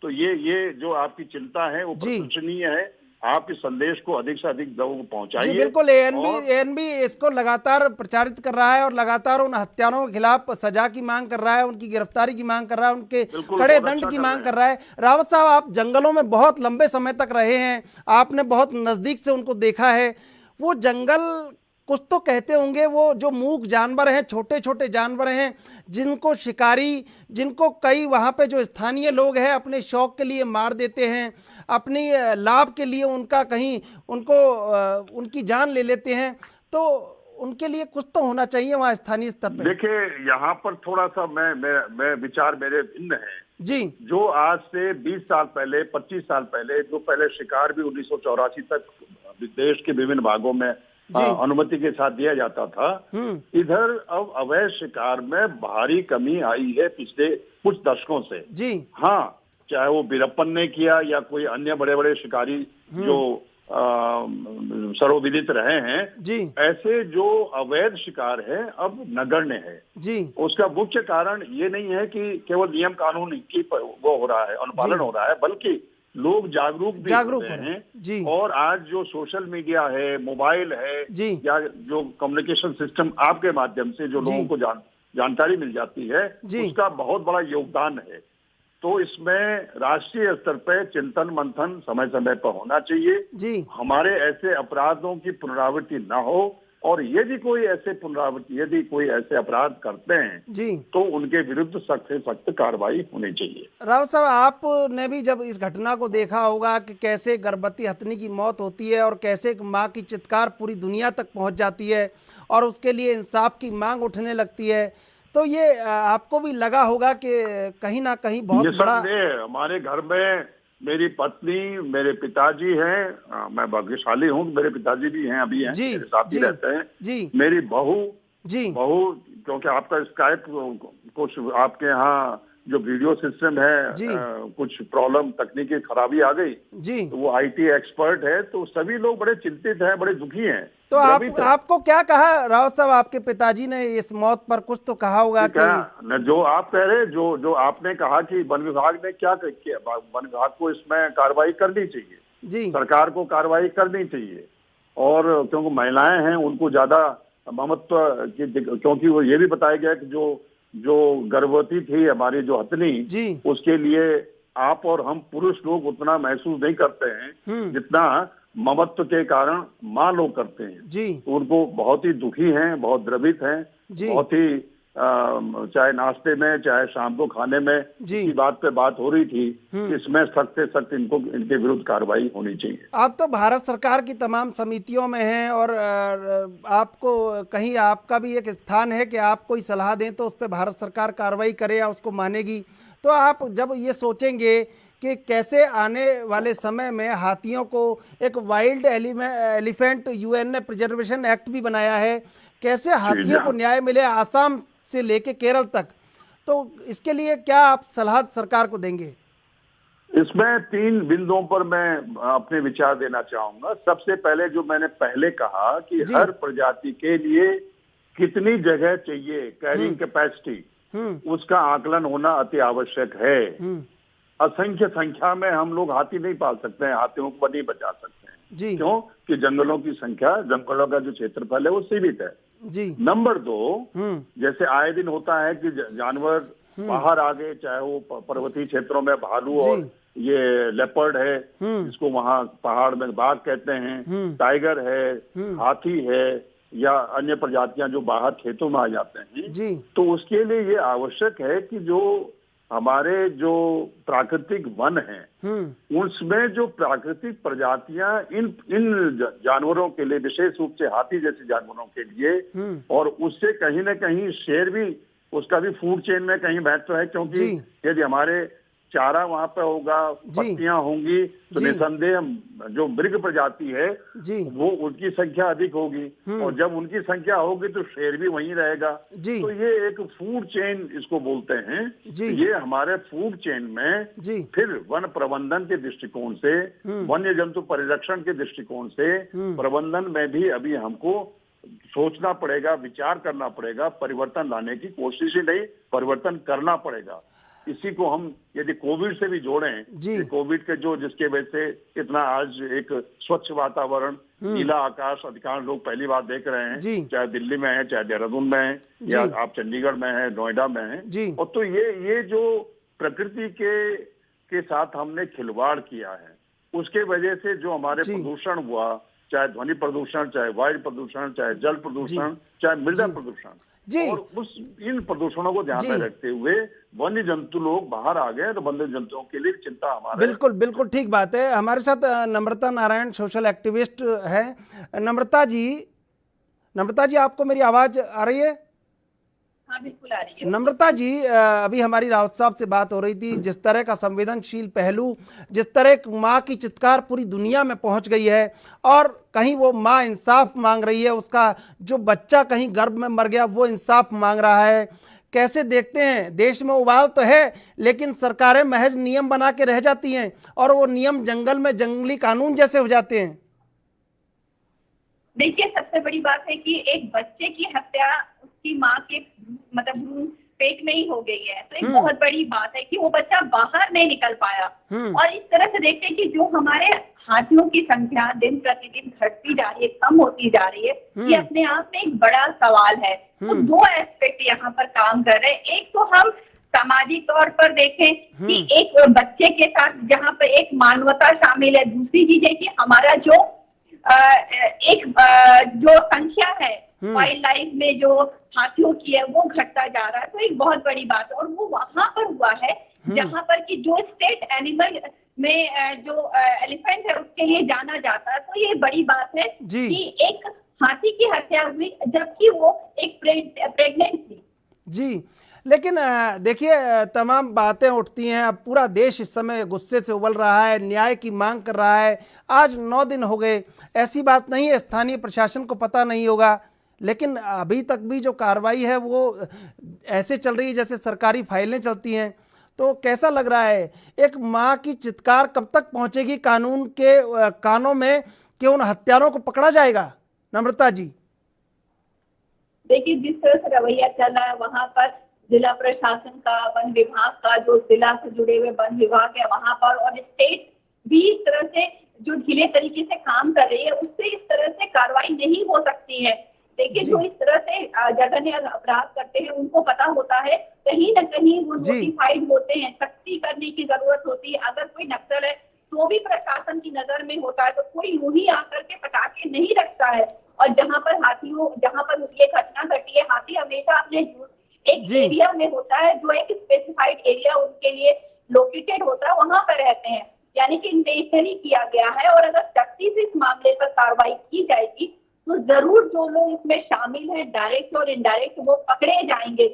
तो ये जो आपकी चिंता है वो प्रशंसनीय है। आप इस संदेश को अधिक से अधिक लोगों को पहुंचाइए। जी बिल्कुल, एएनबी इसको लगातार प्रचारित कर रहा है और लगातार उन हत्यारों के खिलाफ सजा की मांग कर रहा है, उनकी गिरफ्तारी की मांग कर रहा है, उनके कड़े दंड की मांग कर रहा है। रावत साहब, आप जंगलों में बहुत लंबे समय तक रहे हैं, आपने बहुत नजदीक से उनको देखा है। वो जंगल कुछ तो कहते होंगे, वो जो मूक जानवर हैं, छोटे छोटे जानवर हैं, जिनको शिकारी, जिनको कई वहाँ पे जो स्थानीय लोग हैं अपने शौक के लिए मार देते हैं, अपनी लाभ के लिए उनका कहीं उनको उनकी जान ले लेते हैं, तो उनके लिए कुछ तो होना चाहिए वहाँ स्थानीय स्तर पे। देखिए, यहाँ पर थोड़ा सा मैं विचार मेरे भिन्न है जी। जो आज से 20 साल पहले, 25 साल पहले, जो पहले शिकार भी 1984 तक देश के विभिन्न भागों में अनुमति के साथ दिया जाता था, इधर अब अवैध शिकार में भारी कमी आई है पिछले कुछ दशकों से। जी हाँ, चाहे वो बीरप्पन ने किया या कोई अन्य बड़े बड़े शिकारी जो सर्वविदित रहे हैं, जी, ऐसे जो अवैध शिकार है अब नगण्य है। जी, उसका मुख्य कारण ये नहीं है कि केवल नियम कानून की वो हो रहा है, अनुपालन हो रहा है, बल्कि लोग जागरूक भी होते हैं जी। और आज जो सोशल मीडिया है, मोबाइल है जी। या जो कम्युनिकेशन सिस्टम आपके माध्यम से जो लोगों को जानकारी मिल जाती है, उसका बहुत बड़ा योगदान है। तो इसमें राष्ट्रीय स्तर पर चिंतन मंथन समय समय पर होना चाहिए जी। हमारे ऐसे अपराधों की पुनरावृत्ति न हो, और यदि कोई ऐसे अपराध करते हैं जी, तो उनके विरुद्ध सख्त से सख्त कार्रवाई होनी चाहिए। राव साहब, आपने भी जब इस घटना को देखा होगा कि कैसे गर्भवती हथनी की मौत होती है और कैसे एक माँ की चित्कार पूरी दुनिया तक पहुंच जाती है और उसके लिए इंसाफ की मांग उठने लगती है, तो ये आपको भी लगा होगा कि कहीं ना कहीं बहुत बड़ा। हमारे घर में मेरी पत्नी, मेरे पिताजी हैं, मैं भाग्यशाली हूँ, मेरे पिताजी भी हैं, अभी हैं, मेरे साथ ही रहते हैं जी। मेरी बहू, क्योंकि आपका स्काइप कुछ आपके यहाँ जो वीडियो सिस्टम है कुछ प्रॉब्लम, तकनीकी खराबी आ गई जी, तो वो आईटी एक्सपर्ट है, तो सभी लोग बड़े चिंतित हैं, बड़े दुखी हैं। तो आपको क्या कहा रावत साहब, आपके पिताजी ने इस मौत पर कुछ तो कहा होगा कि जो आप कह रहे, जो आपने कहा कि वन विभाग ने क्या किया, वन विभाग को इसमें कार्रवाई करनी चाहिए जी, सरकार को कार्रवाई करनी चाहिए। और क्योंकि महिलाएं हैं उनको ज्यादा ममत्व की, क्योंकि वो ये भी बताया गया कि जो गर्भवती थी हमारी जो हथनी जी, उसके लिए आप और हम पुरुष लोग उतना महसूस नहीं करते हैं जितना ममत्व के कारण माँ लोग करते हैं जी। उनको बहुत ही दुखी हैं, बहुत द्रवित हैं, बहुत ही चाहे नाश्ते में चाहे शाम को खाने में इसी बात पे बात हो रही थी, इसमें सख्त से सख्त इनके विरुद्ध कार्रवाई होनी चाहिए। आप तो भारत सरकार की तमाम समितियों में हैं और आपको कहीं आपका भी एक स्थान है कि आप कोई सलाह दें तो उस पर भारत सरकार कार्रवाई करे या उसको मानेगी। तो आप जब ये सोचेंगे कि कैसे आने वाले समय में हाथियों को एक वाइल्ड एलिफेंट, यूएन ने प्रिजर्वेशन एक्ट भी बनाया है, कैसे हाथियों को न्याय मिले आसाम से लेके केरल तक, तो इसके लिए क्या आप सलाह सरकार को देंगे? इसमें 3 बिंदुओं पर मैं अपने विचार देना चाहूंगा। सबसे पहले जो मैंने पहले कहा कि हर प्रजाति के लिए कितनी जगह चाहिए, कैरिंग कैपेसिटी, उसका आकलन होना अति आवश्यक है। असंख्य संख्या में हम लोग हाथी नहीं पाल सकते हैं, हाथियों को नहीं बचा सकते हैं जी। क्यों कि जंगलों की संख्या, जंगलों का जो क्षेत्रफल है वो सीमित है जी। नंबर 2, जैसे आए दिन होता है कि जानवर बाहर आ गए, चाहे वो पर्वतीय क्षेत्रों में भालू और ये लेपर्ड है जिसको वहाँ पहाड़ में बाघ कहते हैं, टाइगर है, हाथी है या अन्य प्रजातियां जो बाहर खेतों में आ जाते हैं जी। तो उसके लिए ये आवश्यक है कि जो हमारे जो प्राकृतिक वन हैं उसमें जो प्राकृतिक प्रजातियां इन जानवरों के लिए, विशेष रूप से हाथी जैसे जानवरों के लिए, और उससे कहीं ना कहीं शेर भी, उसका भी फूड चेन में कहीं महत्व है, क्योंकि यदि हमारे चारा वहां पे होगा, पत्तियां होंगी, तो निसंदेह जो मृग प्रजाति है वो उनकी संख्या अधिक होगी, और जब उनकी संख्या होगी तो शेर भी वहीं रहेगा। तो ये एक फूड चेन इसको बोलते हैं। ये हमारे फूड चेन में फिर वन प्रबंधन के दृष्टिकोण से, वन्य जंतु परिरक्षण के दृष्टिकोण से प्रबंधन में भी अभी हमको सोचना पड़ेगा, विचार करना पड़ेगा, परिवर्तन लाने की कोशिश ही नहीं, परिवर्तन करना पड़ेगा। इसी को हम यदि कोविड से भी जोड़ें, कोविड के जो जिसके वजह से इतना आज एक स्वच्छ वातावरण, नीला आकाश अधिकांश लोग पहली बार देख रहे हैं, चाहे दिल्ली में है, चाहे देहरादून में है, या आप चंडीगढ़ में है, नोएडा में है। और तो ये जो प्रकृति के साथ हमने खिलवाड़ किया है, उसके वजह से जो हमारे प्रदूषण हुआ, चाहे ध्वनि प्रदूषण, चाहे वायु प्रदूषण, चाहे जल प्रदूषण, चाहे मृदा प्रदूषण, और इन प्रदूषणों को ध्यान में रखते हुए वन्य जंतु लोग बाहर आ गए, तो वन्य जंतुओं के लिए चिंता हमारे। बिल्कुल बिल्कुल ठीक बात है। हमारे साथ नम्रता नारायण सोशल एक्टिविस्ट है। नम्रता जी आपको मेरी आवाज आ रही है? हाँ बिल्कुल आ रही है। नम्रता जी, अभी हमारी रावत साहब से बात हो रही थी, जिस तरह का संवेदनशील पहलू, जिस तरह माँ की चित्कार पूरी दुनिया में पहुंच गई है, और कहीं वो माँ इंसाफ मांग रही है, उसका जो बच्चा कहीं गर्भ में मर गया वो इंसाफ मांग रहा है। कैसे देखते हैं? देश में उबाल तो है, लेकिन सरकारें महज नियम बना के रह जाती हैं, और वो नियम जंगल में जंगली कानून जैसे हो जाते हैं। देखिए, सबसे बड़ी बात है कि एक बच्चे की हत्या उसकी माँ के मतलब पेट में ही हो गई है, तो एक बहुत बड़ी बात है कि वो बच्चा बाहर नहीं निकल पाया। और इस तरह से देखते हैं कि जो हमारे हाथियों की संख्या दिन प्रतिदिन घटती जा रही है, कम होती जा रही है, ये अपने आप में एक बड़ा सवाल है। तो दो एस्पेक्ट यहाँ पर काम कर रहे हैं। एक तो हम सामाजिक तौर पर देखें कि एक बच्चे के साथ जहाँ पर एक मानवता शामिल है, दूसरी चीज है कि हमारा जो जो संख्या है वाइल्ड लाइफ में जो हाथियों की है वो घटता जा रहा है। तो एक बहुत बड़ी बात है, और वो वहां पर हुआ है जहां पर कि जो स्टेट एनिमल में जो एलिफेंट है उसके लिए जाना जाता है। तो ये बड़ी बात है कि एक हाथी की हत्या हुई जबकि वो एक प्रेग्नेंट थी। जी, लेकिन देखिए, तमाम बातें उठती हैं। अब पूरा देश इस समय गुस्से से उबल रहा है, न्याय की मांग कर रहा है। आज 9 दिन हो गए, ऐसी बात नहीं है स्थानीय प्रशासन को पता नहीं होगा, लेकिन अभी तक भी जो कार्रवाई है वो ऐसे चल रही है जैसे सरकारी फाइलें चलती हैं। तो कैसा लग रहा है, एक माँ की चित्कार कब तक पहुंचेगी कानून के कानों में कि उन हत्यारों को पकड़ा जाएगा? नम्रता जी, देखिए, जिस तरह से रवैया चल रहा है वहाँ पर जिला प्रशासन का, वन विभाग का, जो जिला से जुड़े हुए वन विभाग है वहाँ पर, और स्टेट भी इस तरह से जो ढीले तरीके से काम कर रही है, उससे इस तरह से कार्रवाई नहीं हो सकती है। देखिए, जो इस तरह से जघन्य अपराध करते हैं उनको पता होता है, कहीं न कहीं वो नोटिफाइड होते हैं, सख्ती करने की जरूरत होती है। अगर कोई नक्सल है तो भी प्रशासन की नजर में होता है, तो कोई यूं ही आकर के पटाखे नहीं रखता है। और जहाँ पर ये घटना घटी है, हाथी हमेशा अपने एक एरिया में होता है, जो एक स्पेसिफाइड एरिया उनके लिए लोकेटेड होता है, वहां पर रहते हैं, यानी कि इंटेंशनली किया गया है। और अगर सख्ती से इस मामले पर कार्रवाई की जाएगी तो जरूर जो लोग इसमें शामिल हैं, डायरेक्ट और इनडायरेक्ट, वो पकड़े जाएंगे।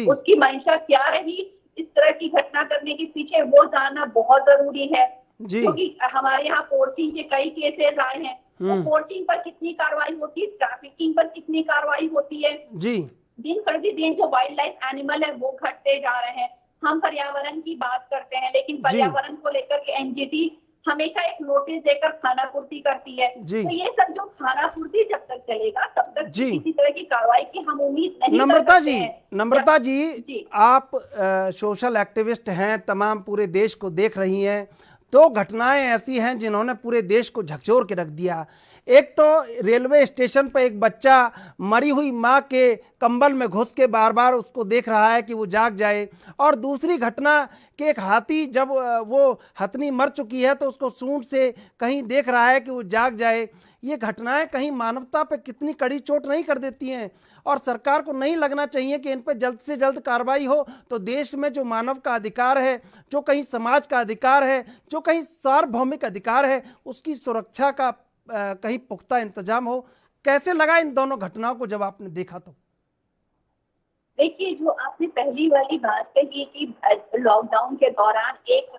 उसकी मंशा क्या रही इस तरह की घटना करने के पीछे, वो जानना बहुत जरूरी है। क्योंकि हमारे यहाँ पोर्चिंग के कई केसेस आए हैं, तो पोर्चिंग पर कितनी कार्रवाई होती है, ट्रैफिकिंग पर कितनी कार्रवाई होती है। दिन प्रतिदिन जो वाइल्ड लाइफ एनिमल है वो घटते जा रहे हैं। हम पर्यावरण की बात करते हैं, लेकिन पर्यावरण को लेकर के एनजीटी हमेशा एक नोटिस देकर खानापूर्ति करती है। तो ये सब जो खानापूर्ति जब तक चलेगा तब तक किसी तरह की कार्रवाई की हम उम्मीद नहीं कर सकते हैं। नम्रता जी, आप सोशल एक्टिविस्ट हैं, तमाम पूरे देश को देख रही हैं। 2 घटनाएं ऐसी हैं जिन्होंने पूरे देश को झकझोर के रख दिया। एक तो रेलवे स्टेशन पर एक बच्चा मरी हुई माँ के कंबल में घुस के बार बार उसको देख रहा है कि वो जाग जाए, और दूसरी घटना कि एक हाथी जब वो हथनी मर चुकी है तो उसको सूंड से कहीं देख रहा है कि वो जाग जाए। ये घटनाएं कहीं मानवता पे कितनी कड़ी चोट नहीं कर देती हैं, और सरकार को नहीं लगना चाहिए कि इन पर जल्द से जल्द कार्रवाई हो, तो देश में जो मानव का अधिकार है, जो कहीं समाज का अधिकार है, जो कहीं सार्वभौमिक अधिकार है, उसकी सुरक्षा का कहीं पुख्ता इंतजाम हो। कैसे लगा इन दोनों घटनाओं को जब आपने देखा? तो देखिए, जो आपने पहली वाली बात कही कि लॉकडाउन के दौरान एक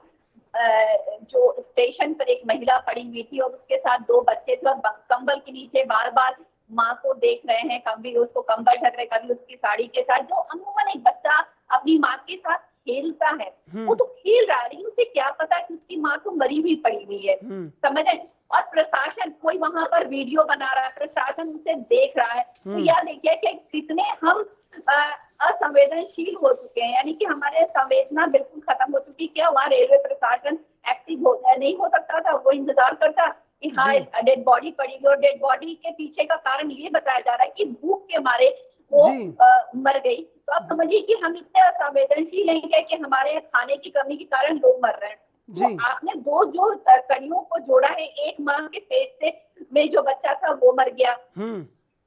जो स्टेशन पर एक महिला पड़ी हुई थी और उसके साथ 2 बच्चे थे और कंबल के नीचे बार बार माँ को देख रहे हैं, कभी उसको कंबल ढक रहे, कभी उसकी साड़ी के साथ। जो अमूमन एक बच्चा अपनी माँ के साथ खेलता है, वो तो खेल रहा है, उसे क्या पता कि उसकी माँ तो मरी हुई पड़ी हुई है, समझे। और प्रशासन कोई वहां पर वीडियो बना रहा है, प्रशासन उसे देख रहा है, तो यह देखिए कि कितने हम असंवेदनशील हो चुके हैं, यानी कि हमारे संवेदना बिल्कुल खत्म हो चुकी। क्या वहाँ रेलवे प्रशासन एक्टिव नहीं हो सकता था? वो इंतजार करता कि हाँ डेड बॉडी पड़ी हुई, और डेड बॉडी के पीछे का कारण ये बताया जा रहा है कि भूख के मारे वो मर गई। तो आप समझिए कि हम इतने असंवेदनशील हैं कि हमारे खाने की कमी के कारण लोग मर रहे हैं। तो आपने दो जो कड़ियों को जोड़ा है, एक माँ के पेट से में जो बच्चा था वो मर गया,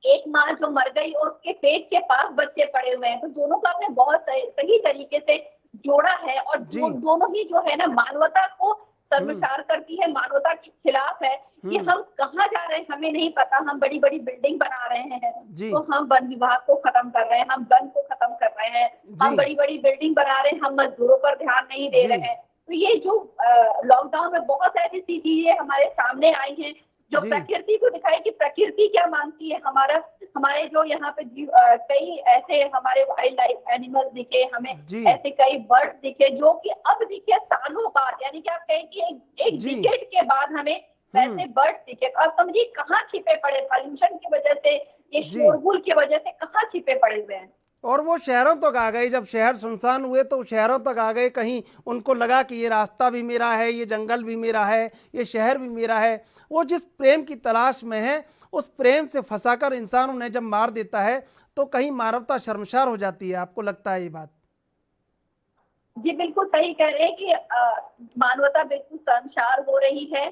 एक माँ जो मर गई और उसके पेट के पास बच्चे पड़े हुए हैं, तो दोनों को आपने बहुत सही तरीके से जोड़ा है। और दोनों ही जो है ना मानवता को शर्मसार करती है, मानवता के खिलाफ है कि हम कहाँ जा रहे हैं हमें नहीं पता। हम बड़ी बड़ी बिल्डिंग बना रहे हैं, तो हम वन विभाग को खत्म कर रहे हैं, हम वन को खत्म कर रहे हैं, हम बड़ी बड़ी बिल्डिंग बना रहे हैं, हम मजदूरों पर ध्यान नहीं दे रहे हैं। तो ये जो लॉकडाउन में बहुत ऐसी चीजें हमारे सामने आई हैं जो प्रकृति को दिखाई कि प्रकृति क्या मांगती है। हमारे जो यहाँ पे कई ऐसे हमारे वाइल्ड लाइफ एनिमल्स दिखे हमें, ऐसे कई बर्ड्स दिखे जो कि अब दिखे सालों बाद, यानी कि आप कहें कि एक डिकेड के बाद हमें ऐसे बर्ड्स दिखे। तो आप समझिए कहाँ छिपे पड़े, पॉल्यूशन की वजह से, ये शोरगुल की वजह से कहाँ छिपे पड़े हुए हैं। और वो शहरों तक आ गए, जब शहर सुनसान हुए तो शहरों तक आ गए। कहीं उनको लगा कि ये रास्ता भी मेरा है, ये जंगल भी मेरा है, ये शहर भी मेरा है। वो जिस प्रेम की तलाश में है, उस प्रेम से फंसाकर इंसान उन्हें जब मार देता है तो कहीं मानवता शर्मसार हो जाती है। आपको लगता है ये बात? जी बिल्कुल सही कह रहे हैं कि मानवता बिल्कुल शर्मसार हो रही है।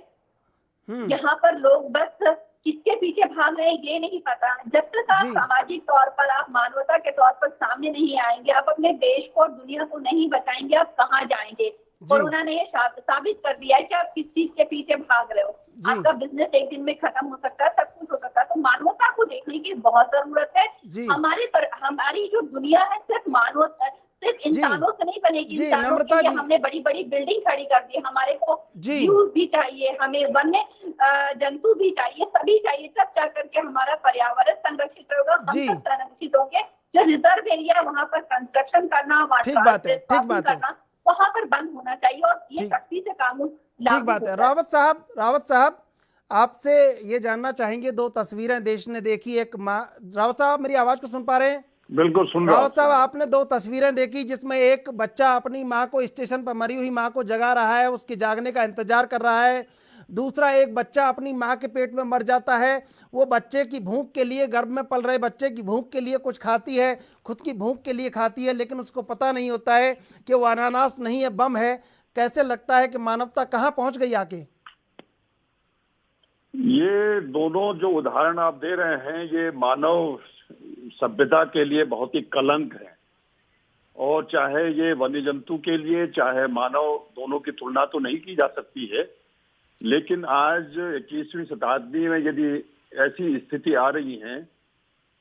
यहाँ पर लोग बस किसके पीछे भाग रहे हैं ये नहीं पता। जब तक आप सामाजिक तौर पर, आप मानवता के तौर पर सामने नहीं आएंगे, आप अपने देश को और दुनिया को नहीं बचाएंगे, आप कहाँ जाएंगे। कोरोना ने ये साबित कर दिया है कि आप किस चीज के पीछे भाग रहे हो। आपका बिजनेस एक दिन में खत्म हो सकता है, सब कुछ हो सकता है। तो मानवता को देखने की बहुत जरूरत है। हमारी जो दुनिया है सिर्फ इंसानों से नहीं बनेगी। इंसानों के लिए हमने बड़ी बड़ी बिल्डिंग खड़ी कर दी, हमारे को व्यूज भी चाहिए, हमें वन्य जंतु भी चाहिए, सभी चाहिए, तब जा करके हमारा पर्यावरण संरक्षित होगा, हम सब संरक्षित होंगे। जो रिजर्व एरिया वहाँ पर कंस्ट्रक्शन करना, करना वहाँ पर बंद होना चाहिए और ये सख्ती से कानून ठीक बात है। रावत साहब आपसे ये जानना चाहेंगे, 2 तस्वीरें देश ने देखी। एक माँ, रावत साहब मेरी आवाज को सुन पा रहे हैं? बिल्कुल सुन रहा हूं। रावत साहब, आपने 2 तस्वीरें देखी जिसमें एक बच्चा अपनी माँ को स्टेशन पर मरी हुई माँ को जगा रहा है, उसके जागने का इंतजार कर रहा है। दूसरा, एक बच्चा अपनी माँ के पेट में मर जाता है। वो बच्चे की भूख के लिए, गर्भ में पल रहे बच्चे की भूख के लिए कुछ खाती है, खुद की भूख के लिए खाती है, लेकिन उसको पता नहीं होता है कि वो अनानास नहीं है, बम है। कैसे लगता है कि मानवता कहाँ पहुंच गई आके? ये दोनों जो उदाहरण आप दे रहे हैं, ये मानव सभ्यता के लिए बहुत ही कलंक है। और चाहे ये वन्य जंतु के लिए, चाहे मानव, दोनों की तुलना तो नहीं की जा सकती है। लेकिन आज 21वीं शताब्दी में यदि ऐसी स्थिति आ रही है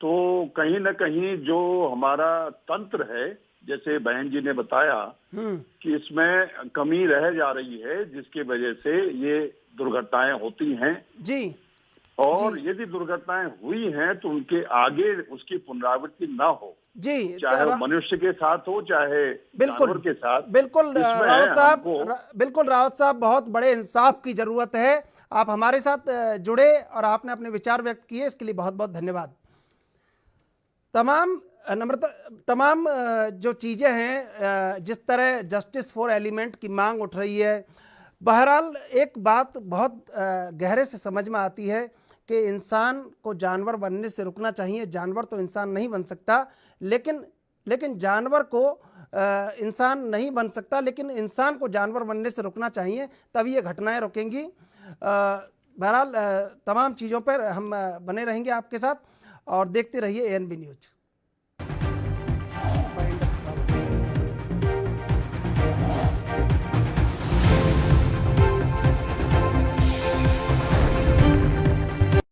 तो कहीं न कहीं जो हमारा तंत्र है, जैसे बहन जी ने बताया कि इसमें कमी रह जा रही है, जिसकी वजह से ये दुर्घटनाएं होती हैं जी। और यदि दुर्घटनाएं हुई हैं तो उनके आगे उसकी पुनरावृत्ति ना हो जी, चाहे वो मनुष्य के साथ हो, चाहे जानवर के साथ। बिल्कुल रावत साहब, बहुत बड़े इंसाफ की जरूरत है। आप हमारे साथ जुड़े और आपने अपने विचार व्यक्त किए, इसके लिए बहुत बहुत धन्यवाद। तमाम जो चीज़ें हैं, जिस तरह जस्टिस फॉर एलिमेंट की मांग उठ रही है, बहरहाल एक बात बहुत गहरे से समझ में आती है कि इंसान को जानवर बनने से रुकना चाहिए। जानवर तो इंसान नहीं बन सकता, लेकिन जानवर को इंसान नहीं बन सकता, लेकिन इंसान को जानवर बनने से रुकना चाहिए, तभी ये घटनाएं रुकेंगी। बहरहाल तमाम चीज़ों पर हम बने रहेंगे आपके साथ और देखते रहिए ANB न्यूज़।